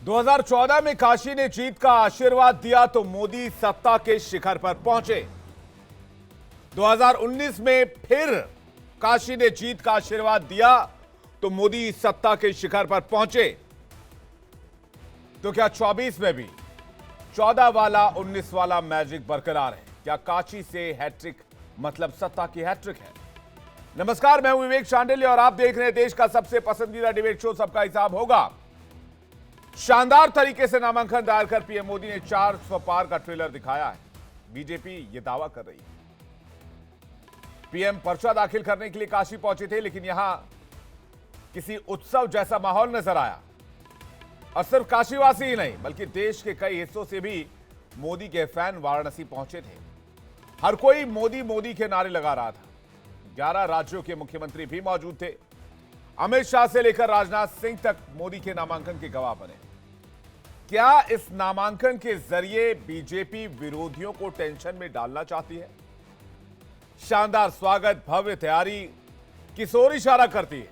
2014 में काशी ने जीत का आशीर्वाद दिया तो मोदी सत्ता के शिखर पर पहुंचे। 2019 में फिर काशी ने जीत का आशीर्वाद दिया तो मोदी सत्ता के शिखर पर पहुंचे। तो क्या 24 में भी 14 वाला 19 वाला मैजिक बरकरार है? क्या काशी से हैट्रिक मतलब सत्ता की हैट्रिक है? नमस्कार, मैं हूं विवेक शांडिल्य और आप देख रहे हैं देश का सबसे पसंदीदा डिबेट शो सबका हिसाब होगा। शानदार तरीके से नामांकन दायर कर पीएम मोदी ने 400 पार का ट्रेलर दिखाया है। बीजेपी यह दावा कर रही है। पीएम पर्चा दाखिल करने के लिए काशी पहुंचे थे, लेकिन यहां किसी उत्सव जैसा माहौल नजर आया। और सिर्फ काशीवासी ही नहीं बल्कि देश के कई हिस्सों से भी मोदी के फैन वाराणसी पहुंचे थे। हर कोई मोदी मोदी के नारे लगा रहा था। 11 राज्यों के मुख्यमंत्री भी मौजूद थे। अमित शाह से लेकर राजनाथ सिंह तक मोदी के नामांकन के गवाह बने। क्या इस नामांकन के जरिए बीजेपी विरोधियों को टेंशन में डालना चाहती है? शानदार स्वागत, भव्य तैयारी, किस ओर इशारा करती है?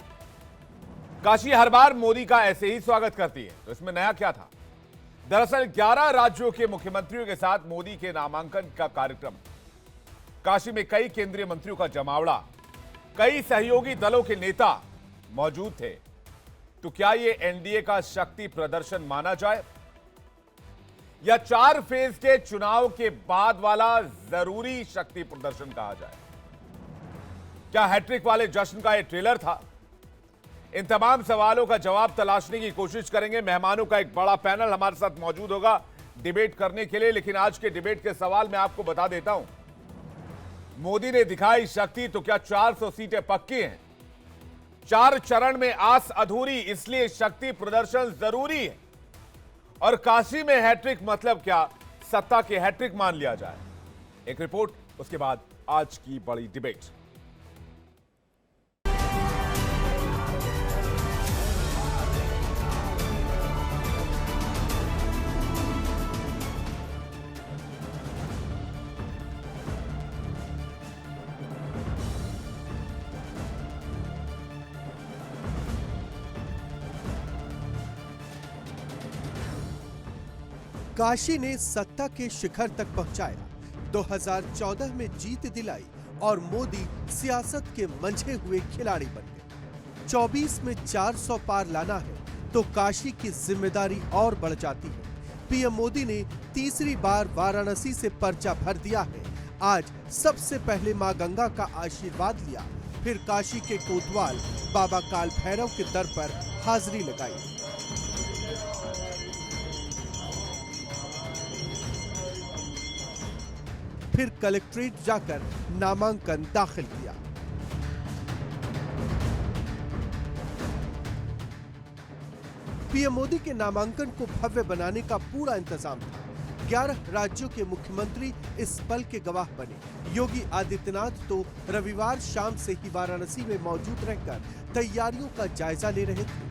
काशी हर बार मोदी का ऐसे ही स्वागत करती है, तो इसमें नया क्या था? दरअसल 11 राज्यों के मुख्यमंत्रियों के साथ मोदी के नामांकन का कार्यक्रम। काशी में कई केंद्रीय मंत्रियों का जमावड़ा, कई सहयोगी दलों के नेता मौजूद थे। तो क्या यह एनडीए का शक्ति प्रदर्शन माना जाए या 4 फेज के चुनाव के बाद वाला जरूरी शक्ति प्रदर्शन कहा जाए? क्या हैट्रिक वाले जश्न का यह ट्रेलर था? इन तमाम सवालों का जवाब तलाशने की कोशिश करेंगे। मेहमानों का एक बड़ा पैनल हमारे साथ मौजूद होगा डिबेट करने के लिए। लेकिन आज के डिबेट के सवाल मैं आपको बता देता हूं। मोदी ने दिखाई शक्ति, तो क्या 400 सीटें पक्की हैं? 4 चरण में आस अधूरी, इसलिए शक्ति प्रदर्शन जरूरी है। और काशी में हैट्रिक मतलब क्या सत्ता के हैट्रिक मान लिया जाए? एक रिपोर्ट, उसके बाद आज की बड़ी डिबेट। काशी ने सत्ता के शिखर तक पहुंचाया, 2014 में जीत दिलाई और मोदी सियासत के मंझे हुए खिलाड़ी बन गए। 24 में 400 पार लाना है तो काशी की जिम्मेदारी और बढ़ जाती है। पीएम मोदी ने तीसरी बार वाराणसी से पर्चा भर दिया है। आज सबसे पहले मां गंगा का आशीर्वाद लिया, फिर काशी के कोतवाल बाबा काल भैरव के दर पर हाजिरी लगाई। फिर कलेक्ट्रेट जाकर नामांकन दाखिल किया। पीएम मोदी के नामांकन को भव्य बनाने का पूरा इंतजाम था। 11 राज्यों के मुख्यमंत्री इस पल के गवाह बने। योगी आदित्यनाथ तो रविवार शाम से ही वाराणसी में मौजूद रहकर तैयारियों का जायजा ले रहे थे।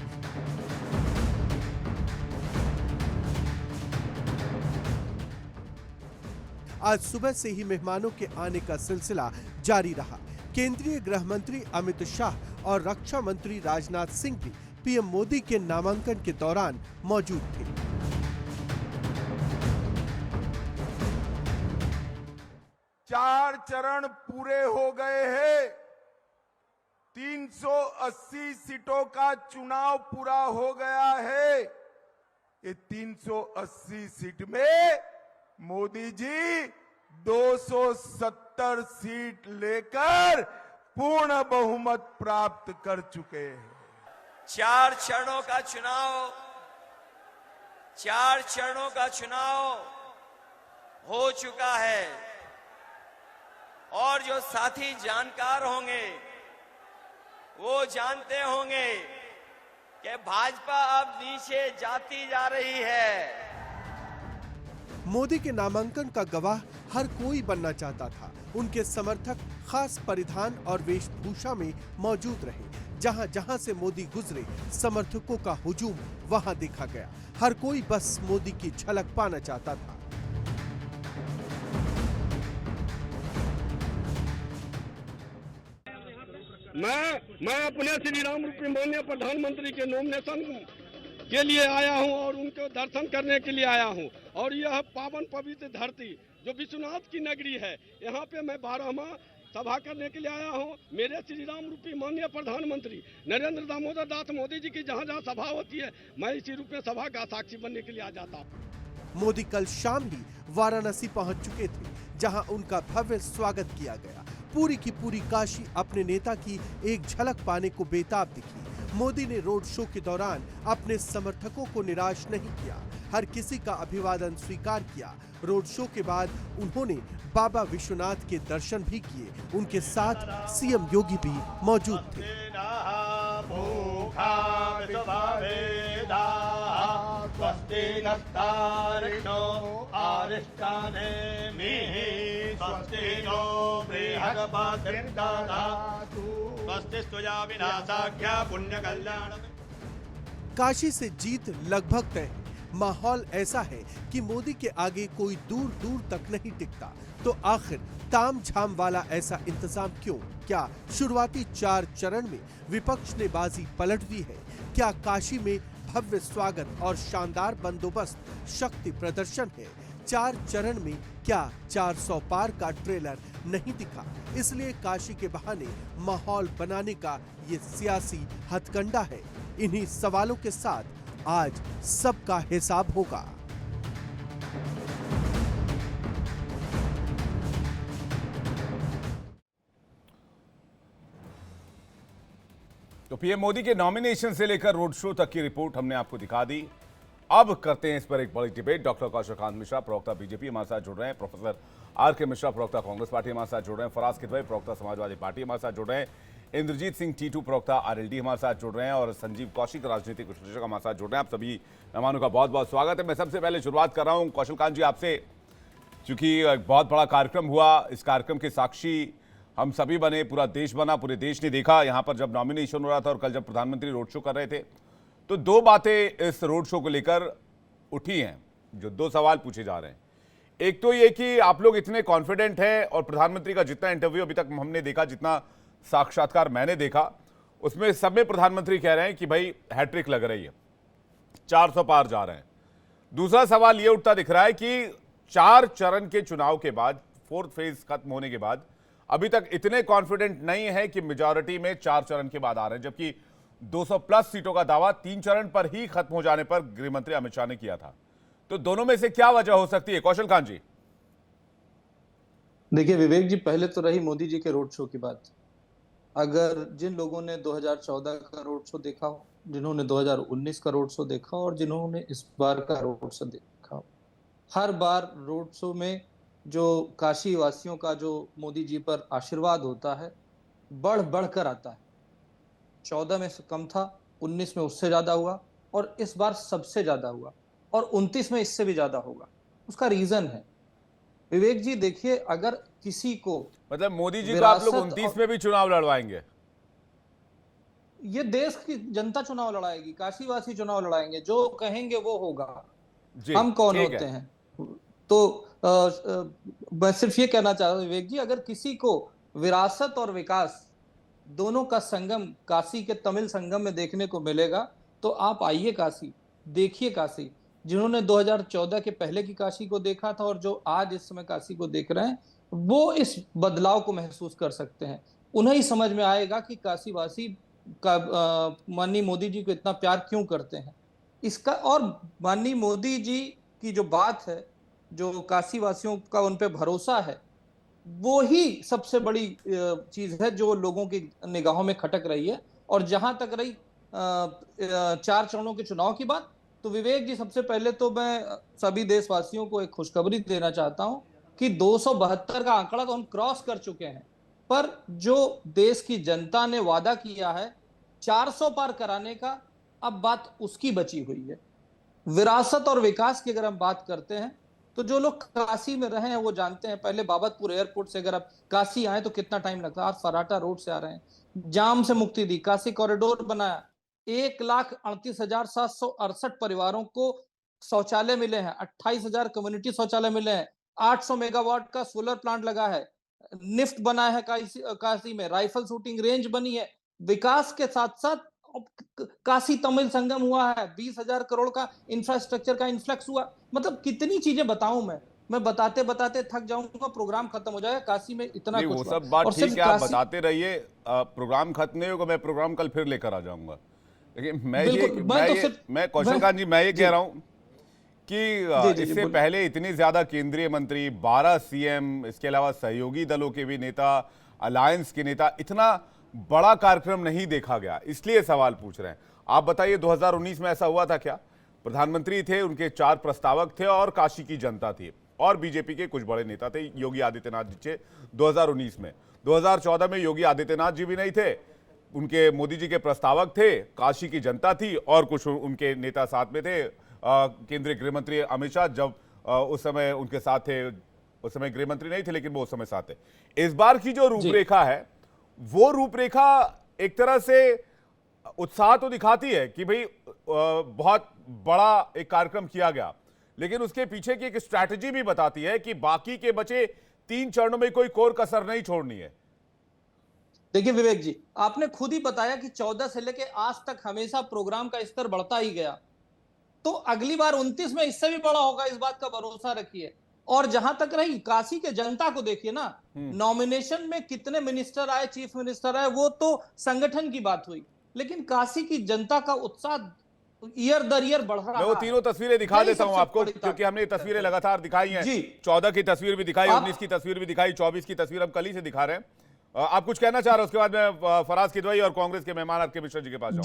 आज सुबह से ही मेहमानों के आने का सिलसिला जारी रहा। केंद्रीय गृह मंत्री अमित शाह और रक्षा मंत्री राजनाथ सिंह भी पीएम मोदी के नामांकन के दौरान मौजूद थे। चार चरण पूरे हो गए हैं। 380 सीटों का चुनाव पूरा हो गया है। ये 380 सीट में मोदी जी 270 सीट लेकर पूर्ण बहुमत प्राप्त कर चुके हैं। 4 चरणों का चुनाव हो चुका है। और जो साथी जानकार होंगे वो जानते होंगे कि भाजपा अब नीचे जाती जा रही है। मोदी के नामांकन का गवाह हर कोई बनना चाहता था। उनके समर्थक खास परिधान और वेशभूषा में मौजूद रहे। जहां जहां से मोदी गुजरे, समर्थकों का हुजूम वहां देखा गया। हर कोई बस मोदी की झलक पाना चाहता था। मैं अपने श्री राम रूपी माननीय प्रधानमंत्री के नॉमिनेशन के लिए आया हूं और उनके दर्शन करने के लिए आया हूँ। और यह पावन पवित्र धरती जो विश्वनाथ की नगरी है, यहाँ पे मैं 12वां सभा करने के लिए आया हूँ। मेरे श्री राम रूपी माननीय प्रधानमंत्री नरेंद्र दामोदर दास मोदी जी की जहाँ जहाँ सभा होती है, मैं इसी रूप में सभा का साक्षी बनने के लिए आ जाता हूँ। मोदी कल शाम ही वाराणसी पहुंच चुके थे, जहां उनका भव्य स्वागत किया गया। पूरी की पूरी काशी अपने नेता की एक झलक पाने को बेताब दिखी। मोदी ने रोड शो के दौरान अपने समर्थकों को निराश नहीं किया, हर किसी का अभिवादन स्वीकार किया। रोड शो के बाद उन्होंने बाबा विश्वनाथ के दर्शन भी किए। उनके साथ सीएम योगी भी मौजूद थे। काशी से जीत लगभग तय है। माहौल ऐसा है कि मोदी के आगे कोई दूर दूर तक नहीं टिकता। तो आखिर ताम झाम वाला ऐसा इंतजाम क्यों? क्या शुरुआती 4 चरण में विपक्ष ने बाजी पलट दी है? क्या काशी में भव्य स्वागत और शानदार बंदोबस्त शक्ति प्रदर्शन है? 4 चरण में क्या 400 पार का ट्रेलर नहीं दिखा? इसलिए काशी के बहाने माहौल बनाने का ये सियासी हथकंडा है। इन्हीं सवालों के साथ आज सबका हिसाब होगा। तो पीएम मोदी के नॉमिनेशन से लेकर रोड शो तक की रिपोर्ट हमने आपको दिखा दी। अब करते हैं इस पर एक बड़ी डिबेट। डॉक्टर कौशल मिश्रा, प्रवक्ता बीजेपी, हमारे साथ जुड़ रहे हैं। Professor R K. मिश्रा, प्रवक्ता कांग्रेस पार्टी, हमारे साथ जुड़ रहे हैं। फराज किदवई, प्रवक्ता समाजवादी पार्टी, हमारे साथ जुड़ रहे हैं। इंद्रजीत सिंह टीटू, प्रवक्ता आरएलडी, हमारे साथ जुड़ रहे हैं। और संजीव कौशिक, राजनीतिक विश्लेषक, हमारे साथ जुड़ रहे हैं। आप सभी मेहमानों का बहुत बहुत स्वागत है। मैं सबसे पहले शुरुआत कर रहा हूं कौशल जी आपसे, क्योंकि एक बहुत बड़ा कार्यक्रम हुआ। इस कार्यक्रम के साक्षी हम सभी बने, पूरा देश बना, पूरे देश ने देखा यहाँ पर जब नॉमिनेशन हो रहा था और कल जब प्रधानमंत्री रोड शो कर रहे थे। तो 2 बातें इस रोड शो को लेकर उठी हैं, जो 2 सवाल पूछे जा रहे हैं। एक तो ये कि आप लोग इतने कॉन्फिडेंट हैं, और प्रधानमंत्री का जितना इंटरव्यू अभी तक हमने देखा, जितना साक्षात्कार मैंने देखा, उसमें सब में प्रधानमंत्री कह रहे हैं कि भाई हैट्रिक लग रही है, 400 पार जा रहे हैं। दूसरा सवाल ये उठता दिख रहा है कि 4 चरण के चुनाव के बाद, 4th फेज खत्म होने के बाद अभी तक इतने कॉन्फिडेंट नहीं है कि मेजॉरिटी में 4 चरण के बाद आ रहे हैं, जबकि 200 प्लस सीटों का दावा 3 चरण पर ही खत्म हो जाने पर गृह मंत्री अमित शाह ने किया था। तो दोनों में से क्या वजह हो सकती है, कौशल खान जी? देखिए विवेक जी, पहले तो रही मोदी जी के रोड शो की बात। अगर जिन लोगों ने 2014 का रोड शो देखा हो, जिन्होंने 2019 का रोड शो देखा और जिन्होंने इस बार का रोड शो देखा हो, हर बार रोड शो में जो काशी वासियों का जो मोदी जी पर आशीर्वाद होता है, बढ़ बढ़कर आता है। 14 में कम था, 19 में उससे ज्यादा हुआ, और इस बार सबसे ज्यादा हुआ, और 29 में इससे भी ज्यादा होगा। उसका रीजन है विवेक जी, देखिए, अगर किसी को मतलब मोदी जी को आप लोग 29 में भी चुनाव लड़वाएंगे? ये देश की जनता चुनाव लड़ाएगी, काशीवासी चुनाव लड़ाएंगे, जो कहेंगे वो होगा। हम कौन होते हैं? तो मैं सिर्फ ये कहना चाहता हूं विवेक जी, अगर किसी को विरासत और विकास दोनों का संगम काशी के तमिल संगम में देखने को मिलेगा, तो आप आइए काशी, देखिए काशी। जिन्होंने 2014 के पहले की काशी को देखा था और जो आज इस समय काशी को देख रहे हैं, वो इस बदलाव को महसूस कर सकते हैं। उन्हें ही समझ में आएगा कि काशीवासी का माननीय मोदी जी को इतना प्यार क्यों करते हैं इसका। और माननीय मोदी जी की जो बात है, जो काशी वासियों का उन पे भरोसा है, वो ही सबसे बड़ी चीज है जो लोगों की निगाहों में खटक रही है। और जहां तक रही 4 चरणों के चुनाव की बात, तो विवेक जी, सबसे पहले तो मैं सभी देशवासियों को एक खुशखबरी देना चाहता हूं कि 272 का आंकड़ा तो हम क्रॉस कर चुके हैं, पर जो देश की जनता ने वादा किया है 400 पार कराने का, अब बात उसकी बची हुई है। विरासत और विकास की अगर हम बात करते हैं, तो जो लोग काशी में रहे हैं वो जानते हैं। पहले बाबतपुर एयरपोर्ट से अगर आप काशी आए तो कितना टाइम लगता है, आज फराटा रोड से आ रहे हैं। जाम से मुक्ति दी, काशी कॉरिडोर बनाया, 1,38,768 परिवारों को शौचालय मिले हैं, 28,000 कम्युनिटी शौचालय मिले हैं, 800 मेगावाट का सोलर प्लांट लगा है, निफ्ट बना है काशी में, राइफल शूटिंग रेंज बनी है। विकास के साथ साथ काशी तमिल संगम हुआ है, 20,000 करोड़ का इंफ्रास्ट्रक्चर का इन्फ्लक्स हुआ। मतलब कितनी चीजें बताऊं मैं बताते बताते थक जाऊंगा, प्रोग्राम खत्म हो जाएगा। काशी में इतना नहीं, कुछ वो हुआ। सब बात और ठीक सिर्फ है, आप काशी, बताते रहिए। प्रोग्राम खत्म नहीं होगा, मैं प्रोग्राम कल फिर लेकर आ जाऊंगा। लेकिन बिल्कुल, मैं कौशल कांत जी, मैं ये कह रहा हूं कि जी, इससे बोलिए। पहले इतनी ज्यादा केंद्रीय मंत्री, 12 सीएम, इसके अलावा सहयोगी दलों के भी नेता, अलायंस के नेता, इतना बड़ा कार्यक्रम नहीं देखा गया, इसलिए सवाल पूछ रहे हैं। आप बताइए 2019 में ऐसा हुआ था क्या? प्रधानमंत्री थे, उनके 4 प्रस्तावक थे और काशी की जनता थी और बीजेपी के कुछ बड़े नेता थे, योगी आदित्यनाथ जी थे 2019 में। 2014 में योगी आदित्यनाथ जी भी नहीं थे, उनके मोदी जी के प्रस्तावक थे, काशी की जनता थी और कुछ उनके नेता साथ में थे। केंद्रीय गृह मंत्री अमित शाह जब उस समय उनके साथ थे, उस समय गृह मंत्री नहीं थे लेकिन वो उस समय साथ थे। इस बार की जो रूपरेखा है, वो रूपरेखा एक तरह से उत्साह तो दिखाती है कि भाई बहुत बड़ा एक कार्यक्रम किया गया, लेकिन उसके पीछे की एक स्ट्रैटेजी भी बताती है कि बाकी के बचे 3 चरणों में कोई कोर कसर नहीं छोड़नी है। देखिए विवेक जी, आपने खुद ही बताया कि 14 से लेके आज तक हमेशा प्रोग्राम का स्तर बढ़ता ही गया। तो अगली बार 29 में इससे भी बड़ा होगा, इस बात का भरोसा रखिए। और जहां तक रही काशी के जनता को, देखिए ना, नॉमिनेशन में कितने मिनिस्टर आए, चीफ मिनिस्टर आए, वो तो संगठन की बात हुई, लेकिन काशी की जनता का उत्साह ईयर दर ईयर बढ़ रहा है। मैं वो तीनों तस्वीरें दिखा देता हूं आपको, क्योंकि हमने ये तसवीरें लगातार दिखाई हैं। 14 की तस्वीर भी दिखाई, 19 की तस्वीर भी दिखाई, 24 की तस्वीर हम कल ही से दिखा रहे हैं। आप कुछ कहना चाह रहे हो? उसके बाद मैं फराज किदवई और कांग्रेस के मेहमान आर के मिश्रा जी के पास जाऊंगा।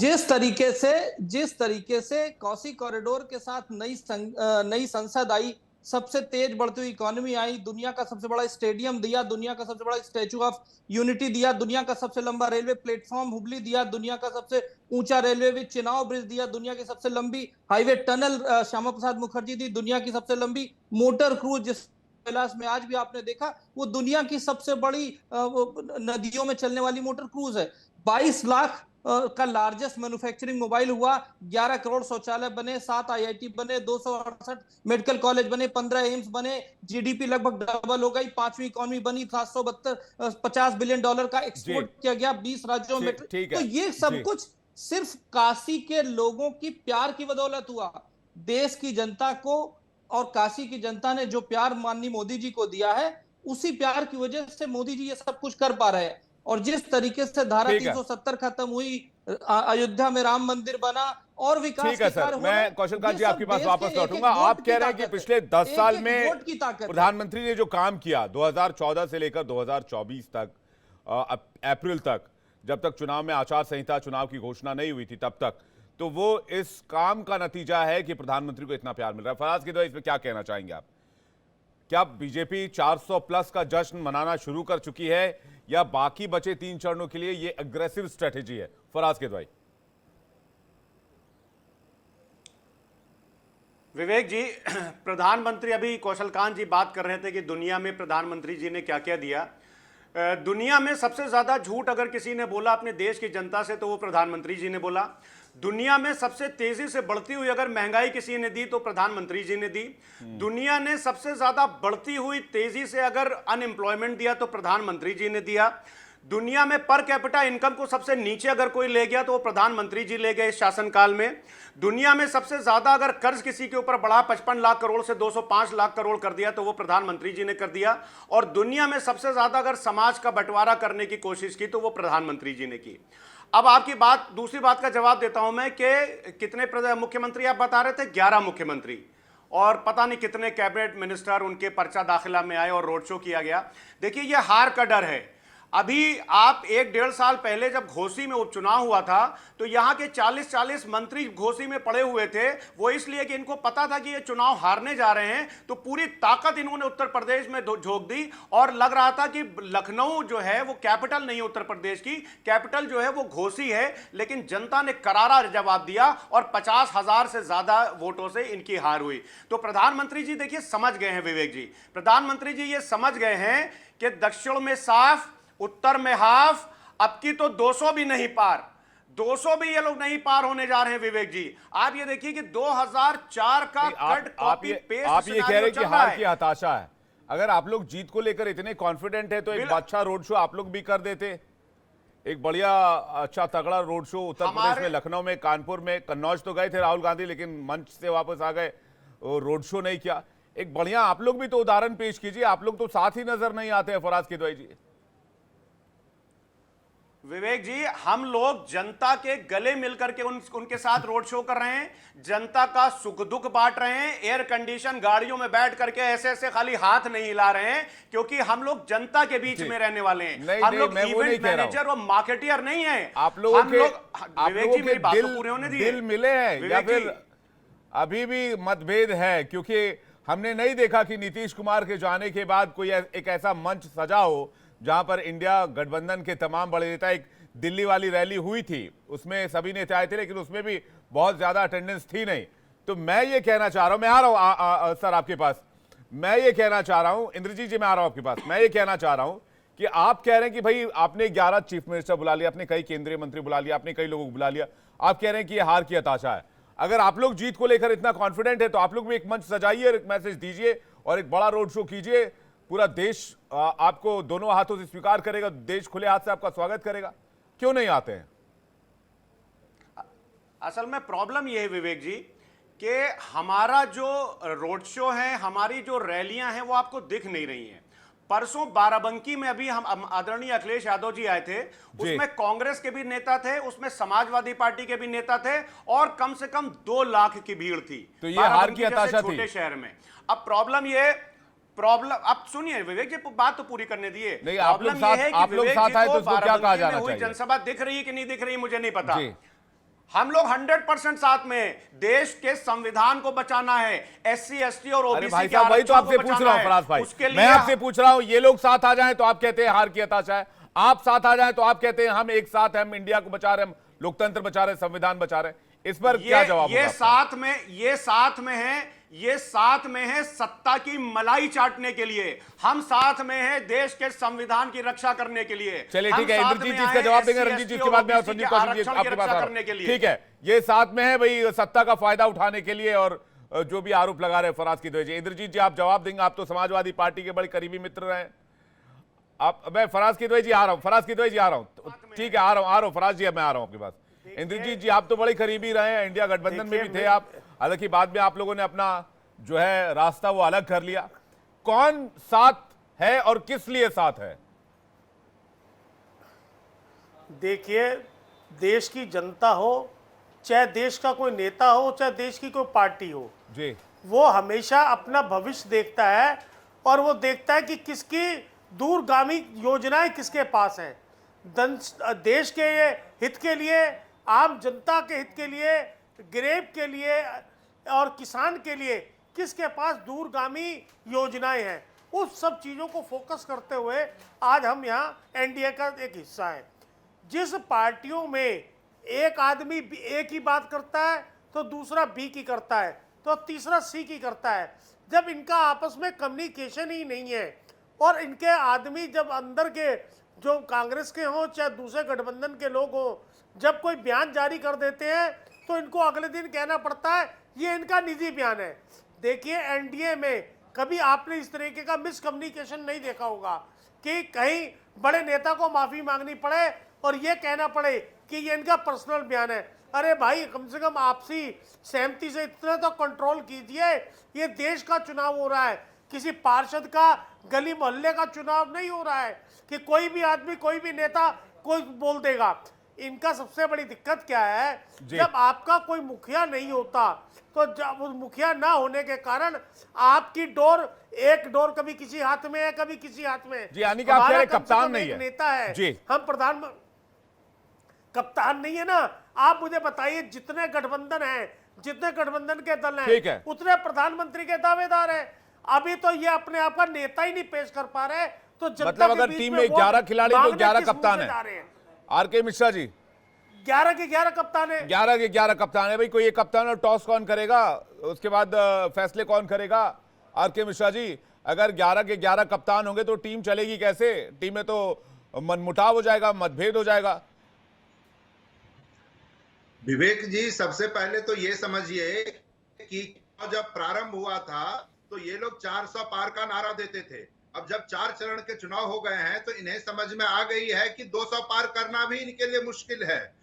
जिस तरीके से कोसी कॉरिडोर के साथ नई संसद आई, सबसे तेज बढ़ती हुई इकोनॉमी आई, दुनिया का सबसे बड़ा स्टेडियम दिया, दुनिया का सबसे बड़ा स्टैचू ऑफ यूनिटी दिया, दुनिया का सबसे लंबा रेलवे प्लेटफॉर्म हुबली दिया, दुनिया का सबसे ऊंचा रेलवे विद चिनाव ब्रिज दिया, दुनिया की सबसे लंबी हाईवे टनल श्यामा प्रसाद मुखर्जी दी, दुनिया की सबसे लंबी मोटर क्रूज जिस कैलाश में आज भी आपने देखा, वो दुनिया की सबसे बड़ी नदियों में चलने वाली मोटर क्रूज है। 22 लाख का लार्जेस्ट मैन्युफैक्चरिंग मोबाइल हुआ, 11 करोड़ शौचालय बने, 7 आईआईटी बने, 268 मेडिकल कॉलेज बने, 15 एम्स बने, जीडीपी लगभग डबल हो गई, 5वीं इकोनॉमी बनी, 50 बिलियन डॉलर का एक्सपोर्ट किया गया 20 राज्यों में। तो ये सब कुछ सिर्फ काशी के लोगों की प्यार की बदौलत हुआ। देश की जनता को और काशी की जनता ने जो प्यार माननीय मोदी जी को दिया है, उसी प्यार की वजह से मोदी जी ये सब कुछ कर पा रहे हैं। और जिस तरीके से धारा 370 खत्म हुई, अयोध्या में राम मंदिर बना और विकास ठीक है सर, मैं कौशल कांत जी आपके पास वापस लौटूंगा। आप कह रहे हैं कि पिछले 10 साल में प्रधानमंत्री ने जो काम किया 2014 से लेकर 2024 तक, अप्रैल तक, जब तक चुनाव में आचार संहिता, चुनाव की घोषणा नहीं हुई थी तब तक, तो वो इस काम का नतीजा है कि प्रधानमंत्री को इतना प्यार मिल रहा है। फराज किदवई, इसमें क्या कहना चाहेंगे आप? क्या बीजेपी 400 प्लस का जश्न मनाना शुरू कर चुकी है या बाकी बचे 3 चरणों के लिए ये अग्रेसिव स्ट्रेटेजी है? फराज किदवई। विवेक जी, प्रधानमंत्री, अभी कौशल कांत जी बात कर रहे थे कि दुनिया में प्रधानमंत्री जी ने क्या क्या दिया। दुनिया में सबसे ज्यादा झूठ अगर किसी ने बोला अपने देश की जनता से तो वो प्रधानमंत्री जी ने बोला। दुनिया में सबसे तेजी से बढ़ती हुई अगर महंगाई किसी ने दी तो प्रधानमंत्री जी ने दी। दुनिया ने सबसे ज्यादा बढ़ती हुई तेजी से अगर अनएम्प्लॉयमेंट दिया तो प्रधानमंत्री जी ने दिया। दुनिया में पर कैपिटा इनकम को सबसे नीचे अगर कोई ले गया तो वो प्रधानमंत्री जी ले गए इस शासनकाल में। दुनिया में सबसे ज्यादा अगर कर्ज किसी के ऊपर बढ़ा 55 लाख करोड़ से 205 लाख करोड़ कर दिया तो वो प्रधानमंत्री जी ने कर दिया। और दुनिया में सबसे ज्यादा अगर समाज का बंटवारा करने की कोशिश की तो वो प्रधानमंत्री जी ने की। अब आपकी बात, दूसरी बात का जवाब देता हूं मैं कि कितने मुख्यमंत्री आप बता रहे थे, 11 मुख्यमंत्री और पता नहीं कितने कैबिनेट मिनिस्टर उनके पर्चा दाखिला में आए और रोड शो किया गया। देखिए, यह हार का डर है। अभी आप 1-1.5 साल पहले जब घोसी में उपचुनाव हुआ था तो यहां के 40-40 मंत्री घोसी में पड़े हुए थे। वो इसलिए कि इनको पता था कि ये चुनाव हारने जा रहे हैं, तो पूरी ताकत इन्होंने उत्तर प्रदेश में झोंक दी और लग रहा था कि लखनऊ जो है वो कैपिटल नहीं है उत्तर प्रदेश की, कैपिटल जो है वो घोसी है। लेकिन जनता ने करारा जवाब दिया और 50,000 से ज्यादा वोटों से इनकी हार हुई। तो प्रधानमंत्री जी देखिए समझ गए हैं, विवेक जी, प्रधानमंत्री जी ये समझ गए हैं कि दक्षिण में साफ, उत्तर में हाफ, अब की तो 200 भी नहीं पार, 200 भी ये लोग नहीं पार होने जा रहे हैं। विवेक जी, आप ये देखिए कि 2004 का कट कॉपी पेस्ट, आप ये कह रहे हैं कि हार की हताशा है। अगर आप लोग जीत को लेकर इतने कॉन्फिडेंट है तो एक बादशाह रोड शो आप लोग भी कर देते, एक बढ़िया अच्छा तगड़ा रोड शो उत्तर प्रदेश में, लखनऊ में, कानपुर में, कन्नौज तो गए थे राहुल गांधी, लेकिन मंच से वापस आ गए, रोड शो नहीं किया। एक बढ़िया आप लोग भी तो उदाहरण पेश कीजिए, आप लोग तो साथ ही नजर नहीं आते हैं फराज किदवई जी। विवेक जी, हम लोग जनता के गले मिलकर के उनके साथ रोड शो कर रहे हैं, जनता का सुख दुख बांट रहे हैं, एयर कंडीशन गाड़ियों में बैठ करके ऐसे ऐसे खाली हाथ नहीं हिला रहे हैं, क्योंकि हम लोग जनता के बीच में रहने वाले हैं। हम लोग इवेंट मैनेजर और मार्केटियर नहीं है। आप लोगों के विवेक जी, मेरी बात तो पूरे होने दीजिए। दिल मिले हैं या फिर अभी भी मतभेद है? क्योंकि हमने नहीं देखा कि नीतीश कुमार के जाने के बाद कोई एक ऐसा मंच सजा हो जहां पर इंडिया गठबंधन के तमाम बड़े नेता, एक दिल्ली वाली रैली हुई थी उसमें सभी नेता आए थे, लेकिन उसमें भी बहुत ज्यादा अटेंडेंस थी नहीं। तो मैं ये कहना चाह रहा हूं, मैं आ रहा हूं सर आपके पास, मैं ये कहना चाह रहा हूं, इंद्रजीत जी मैं आ रहा हूं आपके पास, मैं ये कहना चाह रहा हूं कि आप कह रहे हैं कि भाई आपने 11 चीफ मिनिस्टर बुला लिया, आपने कई केंद्रीय मंत्री बुला लिया, आपने कई लोगों को बुला लिया, आप कह रहे हैं कि ये हार की हताशा है। अगर आप लोग जीत को लेकर इतना कॉन्फिडेंट है तो आप लोग भी एक मंच सजाइए, एक मैसेज दीजिए और एक बड़ा रोड शो कीजिए। पूरा देश आपको दोनों हाथों से स्वीकार करेगा, देश खुले हाथ से आपका स्वागत करेगा। क्यों नहीं आते हैं? असल में प्रॉब्लम यह है विवेक जी कि हमारा जो रोड शो है, हमारी जो रैलियां हैं वो आपको दिख नहीं रही हैं। परसों बाराबंकी में अभी हम आदरणीय अखिलेश यादव जी आए थे, उसमें कांग्रेस के भी नेता थे, उसमें समाजवादी पार्टी के भी नेता थे और कम से कम 2 लाख की भीड़ थी। तो ये हार की हताशा थी छोटे शहर में। अब प्रॉब्लम अब सुनिए विवेक जी, बात तो पूरी करने दिए। नहीं, आप लोग साथ आए तो उसको क्या कहा जाना चाहिए? जनसभा दिख रही है कि नहीं दिख रही मुझे नहीं पता। हम लोग 100% साथ में, देश के संविधान को बचाना है, SC ST और OBC के वही तो आपसे पूछ रहा हूं फराज भाई, मैं आपसे पूछ रहा हूं, ये लोग साथ आ जाएं तो आप कहते हैं हार की हताशा है, आप साथ आ जाएं तो आप कहते हैं हम एक साथ हैं, हम इंडिया को बचा रहे हैं, हम लोकतंत्र बचा रहे हैं, संविधान बचा रहे हैं। इस पर क्या जवाब? ये साथ में है सत्ता की मलाई चाटने के लिए, हम साथ में हैं देश के संविधान की रक्षा करने के लिए। चलिए ठीक है, इंद्रजीत जी इसका जवाब देंगे, रंजीत जी इसके बाद में, संजीव कौशिक जी आपके पास करने के लिए। ठीक है, ये साथ में है भाई सत्ता का फायदा उठाने के लिए और जो भी आरोप लगा रहे फराज किदवई जी। इंद्रजीत जी आप जवाब देंगे, आप तो समाजवादी पार्टी के बड़े करीबी मित्र रहे। आप, मैं फराज किदवई जी आ रहा हूं, फराज किदवई जी आ रहा हूं, ठीक है आ रहा हूं फराज जी, मैं आ रहा हूं आपके पास। इंद्रजीत जी आप तो बड़े करीबी रहे हैं, इंडिया गठबंधन में भी थे आप, हालांकि बाद में आप लोगों ने अपना जो है रास्ता वो अलग कर लिया। कौन साथ है और किस लिए साथ है? देखिए, देश की जनता हो, चाहे देश का कोई नेता हो, चाहे देश की कोई पार्टी हो जी, वो हमेशा अपना भविष्य देखता है और वो देखता है कि किसकी दूरगामी योजनाएं किसके पास हैं। देश के हित के लिए, आम जनता के हित के लिए, गरीब के लिए और किसान के लिए किसके पास दूरगामी योजनाएं हैं, उस सब चीज़ों को फोकस करते हुए आज हम यहाँ एनडीए का एक हिस्सा है। जिस पार्टियों में एक आदमी ए की बात करता है तो दूसरा बी की करता है तो तीसरा सी की करता है, जब इनका आपस में कम्युनिकेशन ही नहीं है और इनके आदमी जब अंदर के जो कांग्रेस के हों चाहे दूसरे गठबंधन के लोग हों, जब कोई बयान जारी कर देते हैं तो इनको अगले दिन कहना पड़ता है ये इनका निजी बयान है। देखिए, एनडीए में कभी आपने इस तरीके का मिसकम्युनिकेशन नहीं देखा होगा कि कहीं बड़े नेता को माफी मांगनी पड़े और ये कहना पड़े कि ये इनका पर्सनल बयान है। अरे भाई, कम से कम आपसी सहमति से इतना तो कंट्रोल कीजिए। ये देश का चुनाव हो रहा है, किसी पार्षद का गली मोहल्ले का चुनाव नहीं हो रहा है कि कोई भी आदमी, कोई भी नेता कोई बोल देगा। इनका सबसे बड़ी दिक्कत क्या है, जब आपका कोई मुखिया नहीं होता तो जब उस मुखिया ना होने के कारण आपकी एक डोर कभी किसी हाथ में है, कभी किसी हाथ में। जी, यानी कि आप कह रहे कप्तान नहीं है, नेता है जी, हम कप्तान नहीं है ना। आप मुझे बताइए, जितने गठबंधन हैं, जितने गठबंधन के दल हैं, उतने प्रधानमंत्री के दावेदार हैं। अभी तो ये अपने आप का नेता ही नहीं पेश कर पा रहे, तो मतलब अगर टीम में 11 खिलाड़ी तो 11 कप्तान है। आरके मिश्रा जी 11 के 11 कप्तान है, 11 के 11 कप्तान है भाई। कोई एक कप्तान और टॉस कौन करेगा, उसके बाद फैसले कौन करेगा? आरके मिश्रा जी, अगर 11 के 11 कप्तान होंगे तो टीम चलेगी कैसे? टीम में तो मनमुटाव हो जाएगा, मतभेद हो जाएगा। विवेक जी, सबसे पहले तो ये समझिए कि जब प्रारंभ हुआ था तो ये लोग 400 पार का नारा देते थे, अब जब 4 चरण के चुनाव हो गए हैं तो इन्हें समझ में आ गई है कि 200 पार करना भी इनके लिए मुश्किल है।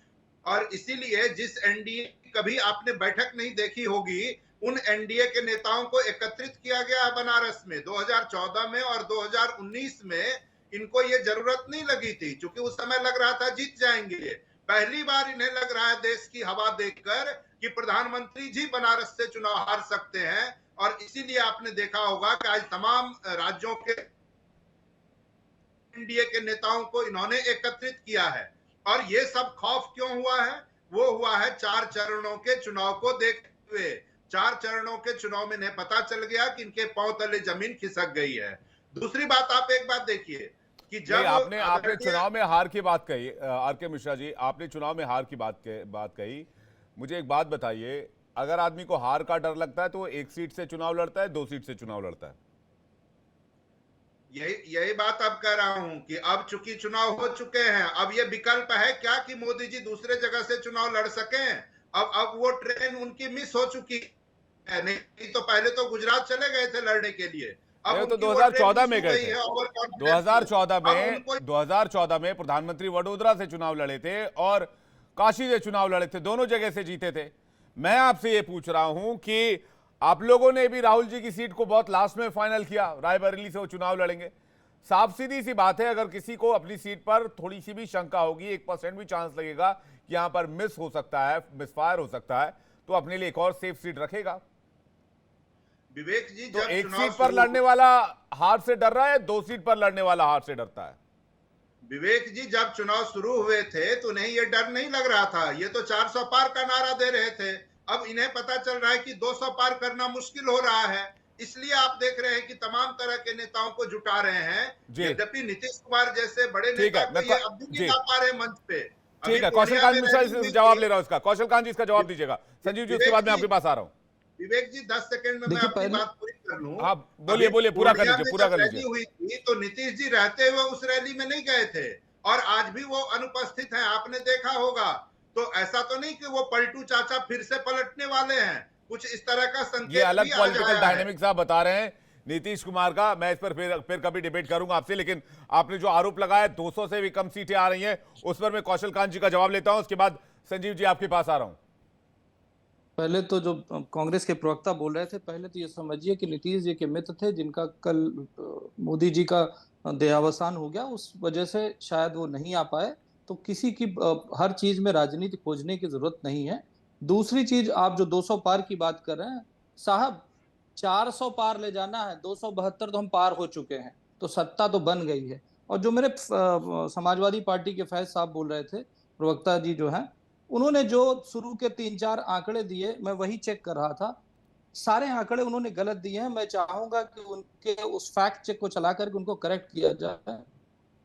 और इसीलिए जिस एनडीए कभी आपने बैठक नहीं देखी होगी, उन एनडीए के नेताओं को एकत्रित किया गया है बनारस में 2014 में, और 2019 में इनको ये जरूरत नहीं लगी थी, क्योंकि उस समय लग रहा था जीत जाएंगे। पहली बार इन्हें लग रहा है देश की हवा देखकर कि प्रधानमंत्री जी बनारस से चुनाव हार सकते हैं। और इसीलिए आपने देखा होगा कि आज तमाम राज्यों के एनडीए के नेताओं को इन्होंने एकत्रित किया है। और ये सब खौफ क्यों हुआ है? वो हुआ है 4 चरणों के चुनाव को देखते हुए। 4 चरणों के चुनाव में इन्हें पता चल गया कि इनके पांव तले जमीन खिसक गई है। दूसरी बात, आप एक बात देखिए कि जब आपने चुनाव में हार की बात कही, आर के मिश्रा जी, आपने चुनाव में हार की बात कही। मुझे एक बात बताइए, अगर आदमी को हार का डर लगता है तो वो 1 सीट से चुनाव लड़ता है, 2 सीट से चुनाव लड़ता है? यही बात अब कह रहा हूं कि अब चूंकि चुनाव हो चुके हैं, अब ये विकल्प है क्या कि मोदी जी दूसरे जगह से चुनाव लड़ सकें? अब वो ट्रेन उनकी मिस हो चुकी है। नहीं तो पहले तो गुजरात चले गए थे लड़ने के लिए, अब तो 2014 में गए थे। 2014 में प्रधानमंत्री वडोदरा से चुनाव लड़े थे और काशी से चुनाव लड़े थे, दोनों जगह से जीते थे। मैं आपसे ये पूछ रहा हूं कि आप लोगों ने भी राहुल जी की सीट को बहुत लास्ट में फाइनल किया, रायबरेली से वो चुनाव लड़ेंगे। साफ सीधी सी बात है, अगर किसी को अपनी सीट पर थोड़ी सी भी शंका होगी, 1% भी चांस लगेगा कि यहां पर मिस हो सकता है, मिसफायर हो सकता है, तो अपने लिए एक और सेफ सीट रखेगा। विवेक जी, तो 1 सीट पर लड़ने वाला हार से डर रहा है, 2 सीट पर लड़ने वाला हार से डरता है? विवेक जी, जब चुनाव शुरू हुए थे तो उन्हें ये डर नहीं लग रहा था, ये तो 400 पार का नारा दे रहे थे। अब इन्हें पता चल रहा है कि 200 पार करना मुश्किल हो रहा है, इसलिए आप देख रहे हैं कि तमाम तरह के नेताओं को जुटा रहे हैं। यद्यपि नीतीश कुमार जैसे बड़े नेता को ये अब भी नहीं ला पा रहे मंच पे। ठीक है, कौशल कांत मिश्रा जवाब ले रहा हूं इसका। कौशल कांत जी इसका जवाब दीजिएगा। संजीव जी, उसके बाद मैं आपके पास आ रहा हूं। विवेक जी, 10 सेकंड में मैं अपनी बात पूरी कर लूं। हाँ, बोलिए, पूरा कर लीजिए, पूरा कर लीजिए। हुई थी तो नीतीश जी रहते हुए उस रैली में नहीं गए थे और आज भी वो अनुपस्थित हैं, आपने देखा होगा। तो ऐसा तो नहीं कि वो पलटू चाचा फिर से पलटने वाले हैं, कुछ इस तरह का संकेत ये अलग भी आ पॉलिटिकल जाया है। डायनेमिक्स आप बता रहे हैं नीतीश कुमार का। मैं इस पर फिर कभी डिबेट करूंगा आपसे, लेकिन आपने जो आरोप लगाया 200 से भी कम सीटें आ रही हैं, उस पर मैं कौशल कांत जी का जवाब लेता हूं, उसके बाद संजीव जी आपके पास आ रहा हूं। पहले तो जो कांग्रेस के प्रवक्ता बोल रहे थे, पहले तो ये समझिए कि नीतीश जी के मित्र थे जिनका कल मोदी जी का देहावसान हो गया, उस वजह से शायद वो नहीं आ पाए। तो किसी की हर चीज में राजनीति खोजने की जरूरत नहीं है। दूसरी चीज, आप जो 200 पार की बात कर रहे हैं साहब, 400 पार ले जाना है, 272 तो हम पार हो चुके हैं, तो सत्ता तो बन गई है। और जो मेरे समाजवादी पार्टी के फैज साहब बोल रहे थे, प्रवक्ता जी जो हैं, उन्होंने जो शुरू के 3-4 आंकड़े दिए, मैं वही चेक कर रहा था, सारे आंकड़े उन्होंने गलत दिए हैं। मैं चाहूंगा कि उनके उस फैक्ट चेक को चला करके उनको करेक्ट किया जाए।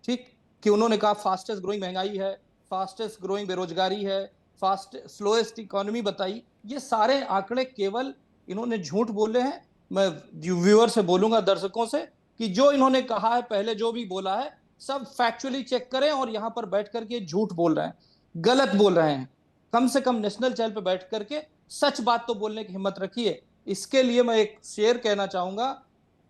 ठीक, कि उन्होंने कहा फास्टेस्ट ग्रोइंग महंगाई है, फास्टेस्ट ग्रोइंग बेरोजगारी है, स्लोएस्ट इकोनॉमी बताई। ये सारे आंकड़े केवल इन्होंने झूठ बोले हैं। मैं व्यूअर से बोलूंगा, दर्शकों से, कि जो इन्होंने कहा है, पहले जो भी बोला है, सब फैक्चुअली चेक करें और यहां पर बैठ करके झूठ बोल रहे हैं, गलत बोल रहे हैं। कम से कम नेशनल चैनल पे बैठ करके सच बात तो बोलने की हिम्मत रखिए। इसके लिए मैं एक शेर कहना चाहूंगा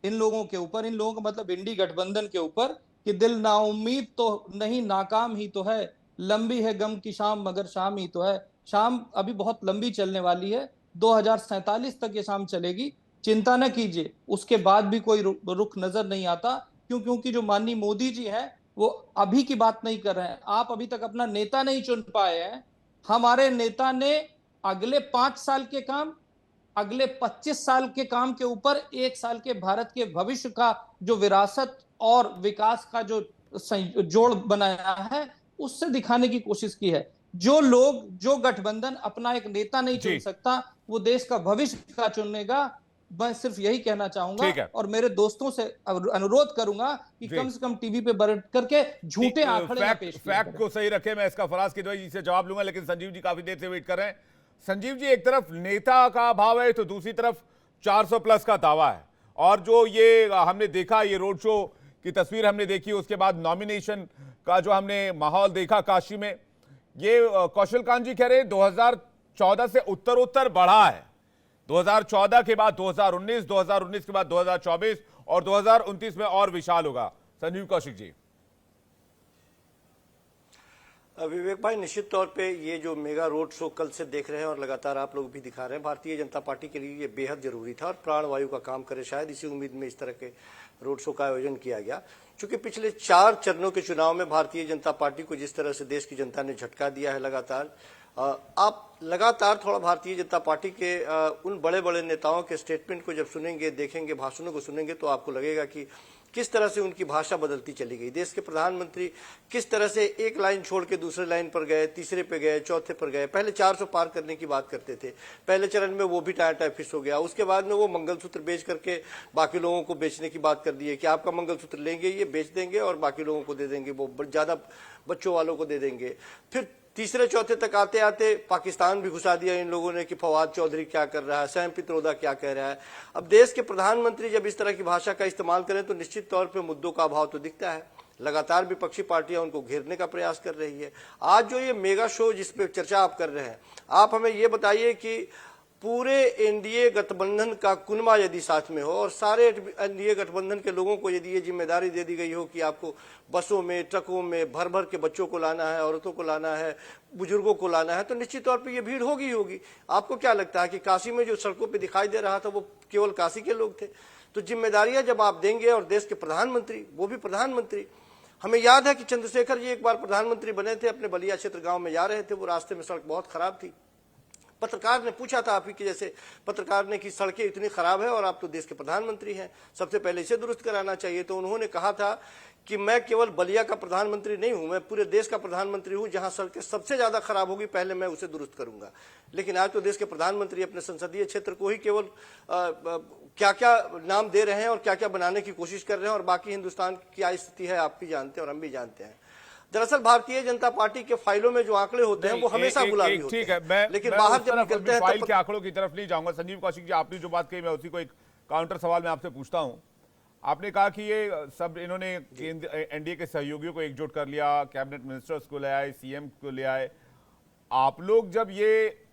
इन लोगों के ऊपर, इन लोगों का मतलब इंडी गठबंधन के ऊपर, कि दिल नाउम्मीद तो नहीं, नाकाम ही तो है, लंबी है गम की शाम मगर शाम ही तो है। शाम अभी बहुत लंबी चलने वाली है, 2047 तक ये शाम चलेगी, चिंता न कीजिए। उसके बाद भी कोई रुख नजर नहीं आता। क्योंकि जो माननीय मोदी जी हैं वो अभी की बात नहीं कर रहे हैं। आप अभी तक अपना नेता नहीं चुन पाए हैं। हमारे नेता ने अगले 5 साल के काम, अगले 25 साल के काम के ऊपर 1 साल के भारत के भविष्य का जो विरासत और विकास का जो जोड़ बनाया है, उससे दिखाने की कोशिश की है। जो गठबंधन अपना एक नेता नहीं चुन सकता, वो देश का भविष्य का चुनेगा। मैं सिर्फ यही कहना चाहूंगा और मेरे दोस्तों से अनुरोध करूंगा कि कम से कम टीवी पे बैठ करके झूठे आंकड़े पेश फैक्ट को सही रखे। मैं इसका फराज किदवई जी से जवाब लूंगा, लेकिन संजीव जी काफी देर से वेट कर रहे हैं। संजीव जी, एक तरफ नेता का अभाव है तो दूसरी तरफ 400 प्लस का दावा है, और जो ये हमने देखा, ये रोड शो की तस्वीर हमने देखी, उसके बाद नॉमिनेशन का जो हमने माहौल देखा काशी में, ये कौशल कांत जी कह रहे हैं 2014 से उत्तरोत्तर बढ़ा है। 2014 के बाद 2019, 2019 के बाद 2024 और 2029 में और विशाल होगा। संजीव कौशिक जी। विवेक भाई, निश्चित तौर पे ये जो मेगा रोड शो कल से देख रहे हैं और लगातार आप लोग भी दिखा रहे हैं, भारतीय जनता पार्टी के लिए ये बेहद जरूरी था और प्राणवायु का काम करे। शायद इसी उम्मीद में इस तरह के रोड शो का आयोजन किया गया, क्योंकि पिछले 4 चरणों के चुनाव में भारतीय जनता पार्टी को जिस तरह से देश की जनता ने झटका दिया है लगातार, आप लगातार थोड़ा भारतीय जनता पार्टी के उन बड़े बड़े नेताओं के स्टेटमेंट को जब सुनेंगे, देखेंगे, भाषणों को सुनेंगे, तो आपको लगेगा कि किस तरह से उनकी भाषा बदलती चली गई। देश के प्रधानमंत्री किस तरह से एक लाइन छोड़ के दूसरे लाइन पर गए, तीसरे पे गए, चौथे पर गए। पहले 400 पार करने की बात करते थे, पहले चरण में वो भी टाटा फिस हो गया। उसके बाद में वो मंगलसूत्र बेच करके बाकी लोगों को बेचने की बात कर दी है कि आपका मंगलसूत्र लेंगे, ये बेच देंगे और बाकी लोगों को दे देंगे, वो ज्यादा बच्चों वालों को दे देंगे। फिर तीसरे चौथे तक आते आते पाकिस्तान भी घुसा दिया इन लोगों ने कि फवाद चौधरी क्या कर रहा है, सैम पित्रोदा क्या कह रहा है। अब देश के प्रधानमंत्री जब इस तरह की भाषा का इस्तेमाल करें तो निश्चित तौर पे मुद्दों का अभाव तो दिखता है। लगातार विपक्षी पार्टियां उनको घेरने का प्रयास कर रही है। आज जो ये मेगा शो जिस पे चर्चा आप कर रहे हैं, आप हमें ये बताइए कि पूरे एनडीए गठबंधन का कुनबा यदि साथ में हो और सारे एनडीए गठबंधन के लोगों को यदि ये जिम्मेदारी दे दी गई हो कि आपको बसों में, ट्रकों में भर भर के बच्चों को लाना है, औरतों को लाना है, बुजुर्गों को लाना है, तो निश्चित तौर पे ये भीड़ होगी होगी। आपको क्या लगता है कि काशी में जो सड़कों पे दिखाई दे रहा था वो केवल काशी के लोग थे? तो जिम्मेदारियां जब आप देंगे, और देश के प्रधानमंत्री, वो भी प्रधानमंत्री, हमें याद है कि चंद्रशेखर जी एक बार प्रधानमंत्री बने थे, अपने बलिया क्षेत्र गाँव में जा रहे थे, वो रास्ते में सड़क बहुत खराब थी। पत्रकार ने पूछा था, आप ही के जैसे पत्रकार ने, कि सड़कें इतनी खराब है और आप तो देश के प्रधानमंत्री हैं, सबसे पहले इसे दुरुस्त कराना चाहिए। तो उन्होंने कहा था कि मैं केवल बलिया का प्रधानमंत्री नहीं हूं, मैं पूरे देश का प्रधानमंत्री हूं, जहां सड़कें सबसे ज्यादा खराब होगी पहले मैं उसे दुरुस्त करूंगा। लेकिन आज तो देश के प्रधानमंत्री अपने संसदीय क्षेत्र को ही केवल क्या क्या नाम दे रहे हैं और क्या क्या बनाने की कोशिश कर रहे हैं, और बाकी हिंदुस्तान की क्या स्थिति है आप भी जानते हैं और हम भी जानते हैं। दरअसल भारतीय जनता पार्टी के फाइलों में जो आंकड़े होते हैं वो हमेशा गुलाबी होते हैं। ठीक है, लेकिन बाहर जब निकलते हैं फाइल के आंकड़ों की तरफ नहीं जाऊंगा। संजीव कौशिक जी, आपने जो बात कही, मैं उसी को एक काउंटर सवाल में आपसे पूछता हूं। आपने कहा कि ये सब इन्होंने एनडीए के सहयोगियों को एकजुट कर लिया, कैबिनेट मिनिस्टर्स को ले आए, सीएम को ले आए। आप लोग जब ये